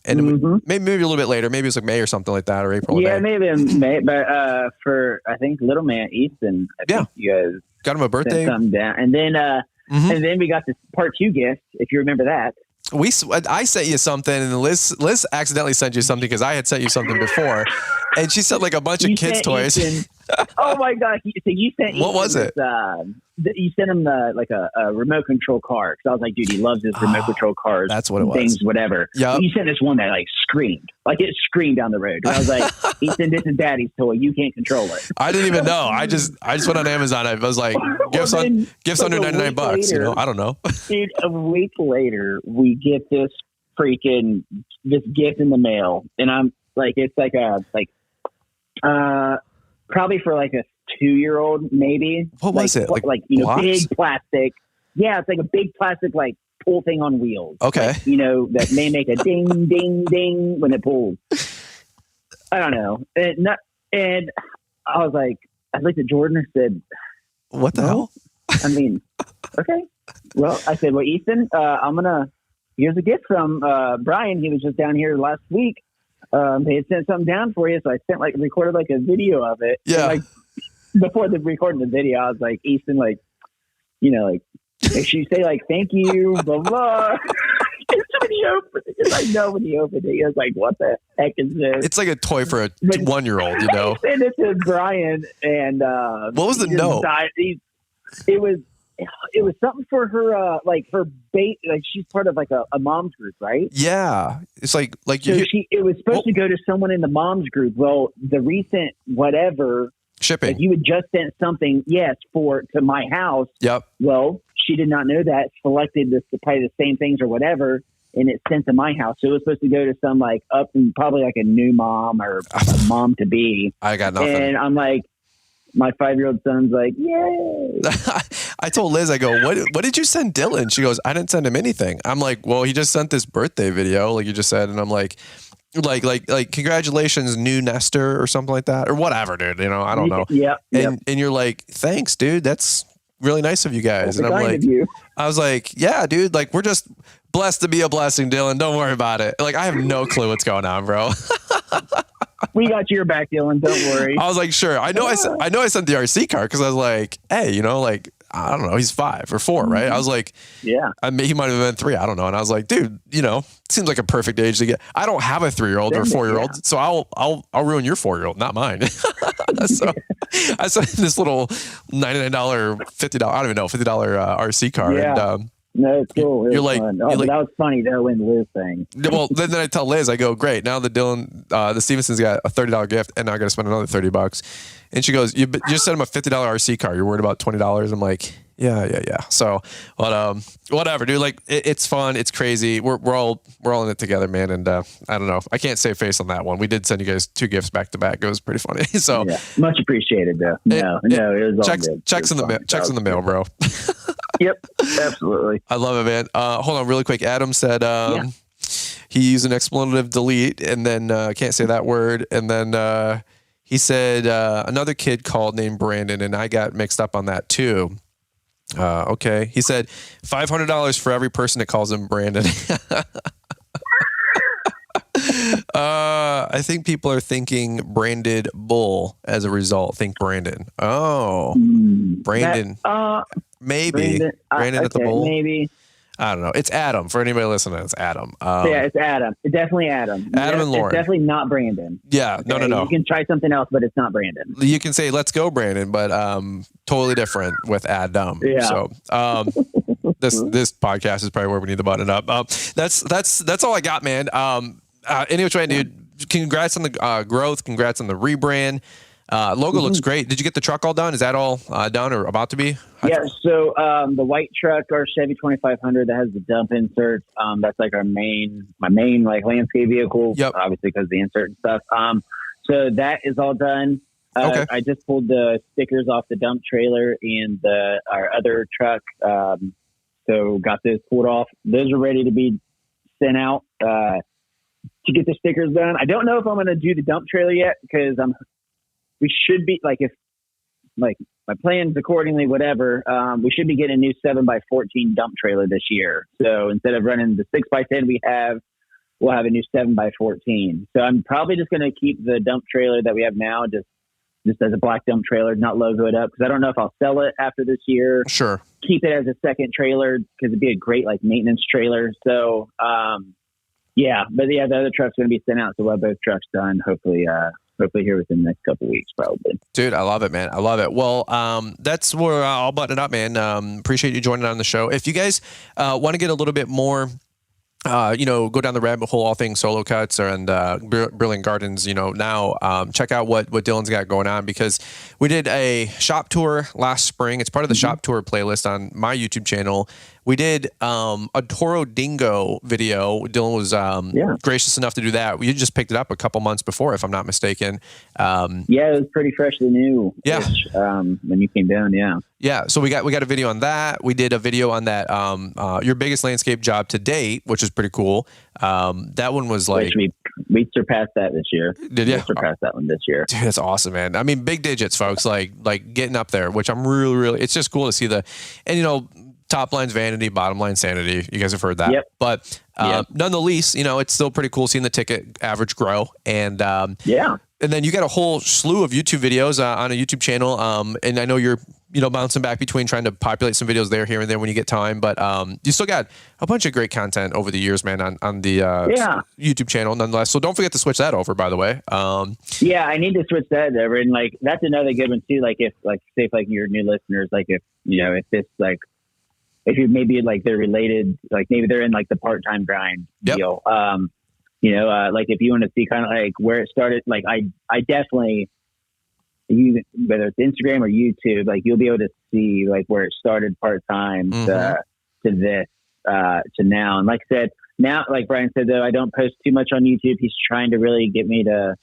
maybe a little bit later, maybe it was like May or something like that, or April. Yeah, maybe in May, but for I think little man Easton, I think you guys got him a birthday, something down, and then we got this part 2 gift, if you remember that. I sent you something, and Liz accidentally sent you something because I had sent you something before, and she sent like a bunch of kids' toys. Oh my God! So you sent what was it? You sent him a remote control car, because I was like, dude, he loves his remote control cars. That's what it was. Things, whatever. Yeah. You sent this one that like screamed, like it screamed down the road. And I was like, Ethan, this is Daddy's toy. You can't control it. I didn't even know. I just went on Amazon. I was like, gifts under $99. I don't know. Dude, a week later, we get this gift in the mail, and I'm like, it's like probably for like a 2-year-old, maybe. What was it? Like big plastic. Yeah, it's like a big plastic like pull thing on wheels. Okay. Like, that may make a ding, ding, ding when it pulls. I don't know. And I looked at Jordan and said, what the hell? I mean, okay. Well, I said, well, Ethan, here's a gift from Brian. He was just down here last week. They had sent something down for you. So I recorded a video of it. Yeah. And, before recording the video, I was like, Ethan, make sure you say thank you, blah, blah. Because I know when he opened it, he was like, what the heck is this? It's like a toy for a 1-year-old, you know? I sent it to Brian, and what was the note? It was something for her, her bait. She's part of a mom's group, right? Yeah, it's like so it was supposed to go to someone in the mom's group. Well, the recent whatever shipping, you had just sent something, yes, to my house. Yep. Well, she did not know that. Selected probably the same things or whatever, and it's sent to my house. So it was supposed to go to some up and probably a new mom or a mom to be. I got nothing. And I'm like, my 5-year-old son's like, yay. I told Liz, I go, what did you send Dylan? She goes, I didn't send him anything. I'm like, well, he just sent this birthday video, like you just said. And I'm like, congratulations, new nester or something like that or whatever, dude. You know, I don't know. Yeah. And you're like, thanks, dude. That's really nice of you guys. And I'm like, I was like, yeah, dude, we're just blessed to be a blessing, Dylan. Don't worry about it. I have no clue what's going on, bro. We got your back, Dylan. Don't worry. I was like, sure. I know I sent the RC car because I was like, hey, I don't know, he's 5 or 4, right? I was like, yeah. He might have been 3. I don't know. And I was like, dude, seems like a perfect age to get. I don't have a 3-year-old or a 4-year-old, so I'll ruin your 4-year-old, not mine. So I sent this little $99, $50, I don't even know, $50 RC car. Yeah. And, no, it's cool. You're like, that was funny though in Liz thing. Well, then I tell Liz, I go, great. Now that Dylan, the Stevenson's got a $30 gift, and now I got to spend another $30. And she goes, you just sent him a $50 RC car. You're worried about $20. I'm like, yeah. So, but whatever, dude. It's fun. It's crazy. We're all in it together, man. And I don't know. I can't save face on that one. We did send you guys 2 gifts back to back. It was pretty funny. So yeah, much appreciated though. It was all good. Checks in the mail, bro. Yep, absolutely. I love it, man. Hold on, really quick. Adam said he used an expletive delete, and then can't say that word, and then he said another kid called named Brandon, and I got mixed up on that too. Okay, he said $500 for every person that calls him Brandon. I think people are thinking branded bull as a result. Think Brandon. Oh, Brandon. Maybe Brandon at the bowl. Maybe. I don't know. It's Adam. For anybody listening, it's Adam. Yeah, it's Adam. It's definitely Adam. Adam and Lauren. It's definitely not Brandon. Yeah, okay? No. You can try something else, but it's not Brandon. You can say, let's go, Brandon, but totally different with Adam. Yeah. So this podcast is probably where we need to button it up. That's all I got, man. Any which way, dude, congrats on the growth. Congrats on the rebrand. Logo looks great. Did you get the truck all done? Is that all done or about to be? Yeah. So the white truck, our Chevy 2500 that has the dump inserts. That's my main landscape vehicle. Yep. Obviously because of the insert and stuff. So that is all done. Okay. I just pulled the stickers off the dump trailer and our other truck. So got those pulled off. Those are ready to be sent out to get the stickers done. I don't know if I'm going to do the dump trailer yet because we should be if my plans accordingly, whatever, we should be getting a new 7x14 dump trailer this year. So instead of running the 6x10 we'll have a new 7x14. So I'm probably just going to keep the dump trailer that we have now, just as a black dump trailer, not logo it up. Cause I don't know if I'll sell it after this year. Sure. Keep it as a second trailer cause it'd be a great maintenance trailer. So, the other truck's going to be sent out. So we'll have both trucks done. Hopefully here within the next couple of weeks, probably. Dude, I love it, man. I love it. Well, that's where I'll button it up, man. Appreciate you joining on the show. If you guys want to get a little bit more, go down the rabbit hole, all things solo cuts and Brilliant Gardens, now check out what Dylan's got going on because we did a shop tour last spring. It's part of the shop tour playlist on my YouTube channel. We did a Toro Dingo video. Dylan was gracious enough to do that. We just picked it up a couple months before, if I'm not mistaken. It was pretty freshly new. Yeah. When you came down, yeah. Yeah, so we got a video on that. We did a video on that your biggest landscape job to date, which is pretty cool. That one was We surpassed that this year. Did you? We surpassed that one this year. Dude, that's awesome, man. I mean, big digits, folks, like getting up there, which I'm really, it's just cool to see and top line's vanity, bottom line sanity. You guys have heard that. Yep. But none the least, it's still pretty cool seeing the ticket average grow. And and then you got a whole slew of YouTube videos on a YouTube channel. And I know you're, bouncing back between trying to populate some videos here and there when you get time. But you still got a bunch of great content over the years, man, on the YouTube channel nonetheless. So don't forget to switch that over, by the way. I need to switch that over. And that's another good one too. Like if say if your new listeners, if this if you maybe they're related, maybe they're in the part-time grind deal. If you want to see kind of where it started, I definitely, whether it's Instagram or YouTube, you'll be able to see where it started part-time to this, to now. And like I said, now, like Brian said, though, I don't post too much on YouTube. He's trying to really get me to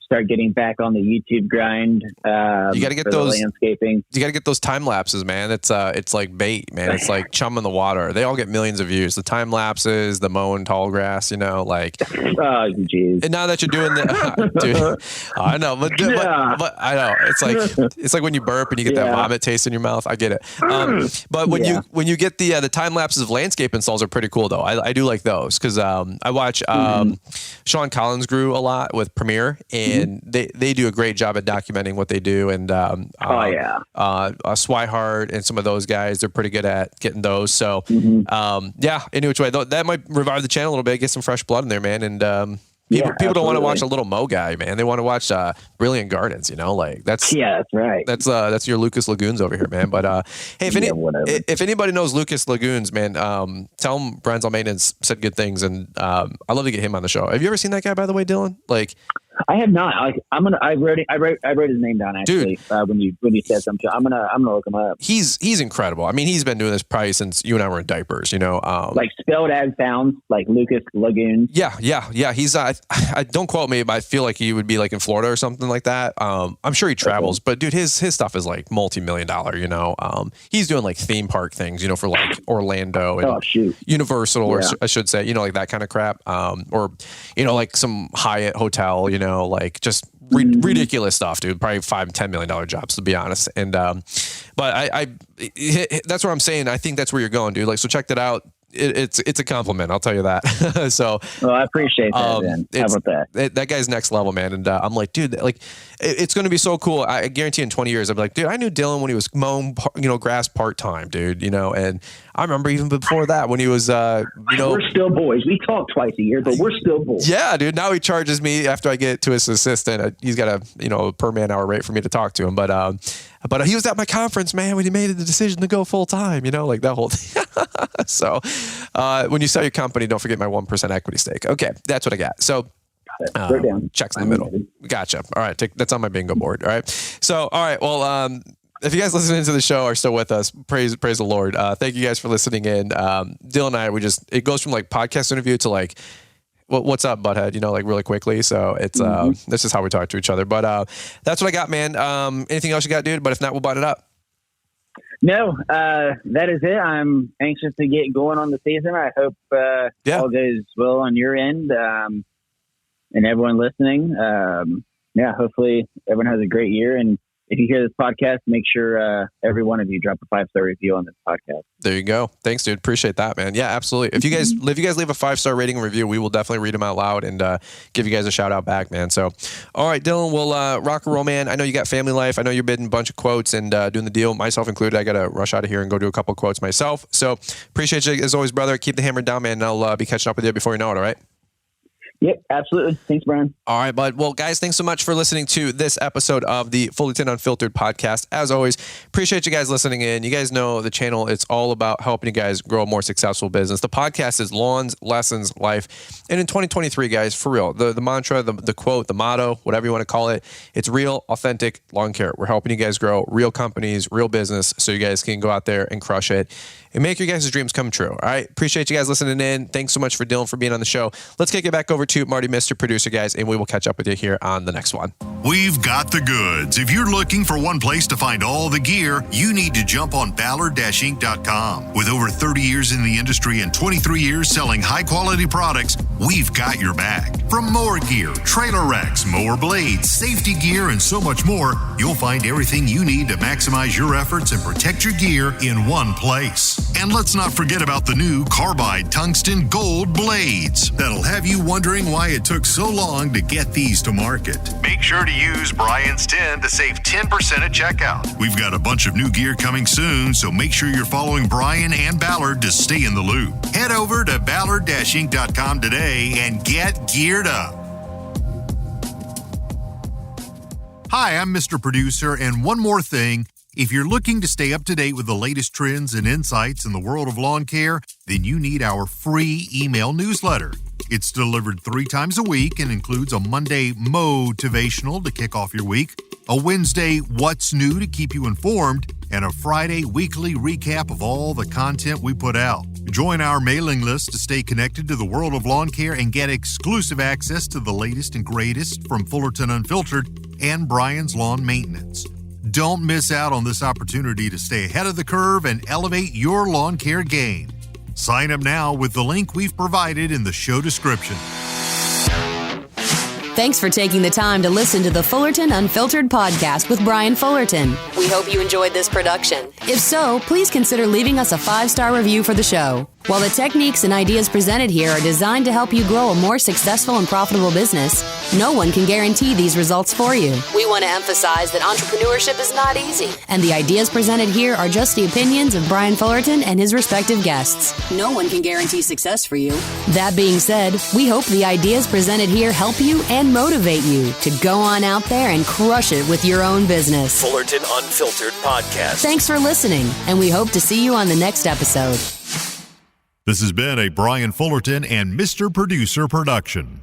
start getting back on the YouTube grind. You got to get those landscaping. You got to get those time lapses, man. It's like bait, man. It's like chum in the water. They all get millions of views. The time lapses, the mowing tall grass, Oh, geez. And now that you're doing that, dude, I know, but I know it's like when you burp and you get that vomit taste in your mouth. I get it. But when you get the time lapses of landscape installs are pretty cool though. I do like those because I watch Sean Collins grew a lot with Premiere and they do a great job at documenting what they do. And Swihart and some of those guys, they're pretty good at getting those. So any which way, that might revive the channel a little bit, get some fresh blood in there, man. And people don't want to watch a little Mo guy, man. They want to watch Brilliant Gardens, that's right. That's your Lucas Lagoons over here, man. But hey, if anybody knows Lucas Lagoons, man, tell him Brian's on maintenance said good things, and I'd love to get him on the show. Have you ever seen that guy, by the way, Dylan? I have not. I wrote his name down actually. Dude, when you said something, I'm gonna look him up. He's incredible. I mean, he's been doing this probably since you and I were in diapers. Spelled as sounds, like Lucas Lagoon. Yeah. He's I don't quote me, but I feel like he would be in Florida or something like that. I'm sure he travels, but dude, his stuff is multi-million dollar. He's doing theme park things, for Orlando and Universal, or I should say, that kind of crap. Or some Hyatt hotel, just ridiculous stuff, dude. Probably $5-10 million jobs, to be honest. And but that's what I'm saying. I think that's where you're going, dude. So check that out. It's a compliment, I'll tell you that. So I appreciate that, man. How about that? That guy's next level, man. And I'm like, dude, it's going to be so cool. I guarantee in 20 years, I'm like, dude, I knew Dylan when he was mowing, grass part-time, dude, and I remember even before that when he was, we're still boys. We talk twice a year, but we're still boys. Yeah, dude. Now he charges me after I get to his assistant. He's got a per man hour rate for me to talk to him. But he was at my conference, man, when he made the decision to go full time, that whole thing. So when you sell your company, don't forget my 1% equity stake. Okay, that's what I got. So checks in the middle. Gotcha. All right, that's on my bingo board. All right. So, all right. Well, if you guys listening to the show are still with us, praise the Lord. Thank you guys for listening in. Dylan and I, it goes from podcast interview to what's up, butthead, really quickly. So it's, this is how we talk to each other, but that's what I got, man. Anything else you got, dude? But if not, we'll button it up. No, that is it. I'm anxious to get going on the season. I hope all goes well on your end, and everyone listening. Hopefully everyone has a great year. And if you hear this podcast, make sure every one of you drop a 5-star review on this podcast. There you go. Thanks, dude. Appreciate that, man. Yeah, absolutely. If you guys leave a 5-star rating and review, we will definitely read them out loud and give you guys a shout out back, man. So, all right, Dylan, we'll rock and roll, man. I know you got family life. I know you're bidding a bunch of quotes and doing the deal, myself included. I got to rush out of here and go do a couple of quotes myself. So appreciate you as always, brother. Keep the hammer down, man. And I'll be catching up with you before you know it. All right. Yep, absolutely. Thanks, Brian. All right, bud. Well, guys, thanks so much for listening to this episode of the Fullerton Unfiltered podcast. As always, appreciate you guys listening in. You guys know the channel, it's all about helping you guys grow a more successful business. The podcast is lawns, lessons, life. And in 2023, guys, for real, the mantra, the quote, the motto, whatever you want to call it, it's real, authentic lawn care. We're helping you guys grow real companies, real business, so you guys can go out there and crush it and make your guys' dreams come true. All right. Appreciate you guys listening in. Thanks so much for Dylan for being on the show. Let's kick it back over Toot Marty, Mr. Producer, guys, and we will catch up with you here on the next one. We've got the goods. If you're looking for one place to find all the gear, you need to jump on Ballard-Inc.com. With over 30 years in the industry and 23 years selling high-quality products, we've got your back. From mower gear, trailer racks, mower blades, safety gear, and so much more, you'll find everything you need to maximize your efforts and protect your gear in one place. And let's not forget about the new Carbide Tungsten Gold blades that'll have you wondering why it took so long to get these to market. Make sure to use Brian's 10 to save 10% at checkout. We've got a bunch of new gear coming soon, so make sure you're following Brian and Ballard to stay in the loop. Head over to Ballard-Inc.com today and get geared up. Hi, I'm Mr. Producer, and one more thing. If you're looking to stay up to date with the latest trends and insights in the world of lawn care, then you need our free email newsletter. It's delivered 3 times a week and includes a Monday motivational to kick off your week, a Wednesday what's new to keep you informed, and a Friday weekly recap of all the content we put out. Join our mailing list to stay connected to the world of lawn care and get exclusive access to the latest and greatest from Fullerton Unfiltered and Brian's Lawn Maintenance. Don't miss out on this opportunity to stay ahead of the curve and elevate your lawn care game. Sign up now with the link we've provided in the show description. Thanks for taking the time to listen to the Fullerton Unfiltered podcast with Brian Fullerton. We hope you enjoyed this production. If so, please consider leaving us a 5-star review for the show. While the techniques and ideas presented here are designed to help you grow a more successful and profitable business, no one can guarantee these results for you. We want to emphasize that entrepreneurship is not easy, and the ideas presented here are just the opinions of Brian Fullerton and his respective guests. No one can guarantee success for you. That being said, we hope the ideas presented here help you and motivate you to go on out there and crush it with your own business. Fullerton Unfiltered Podcast. Thanks for listening, and we hope to see you on the next episode. This has been a Brian Fullerton and Mr. Producer production.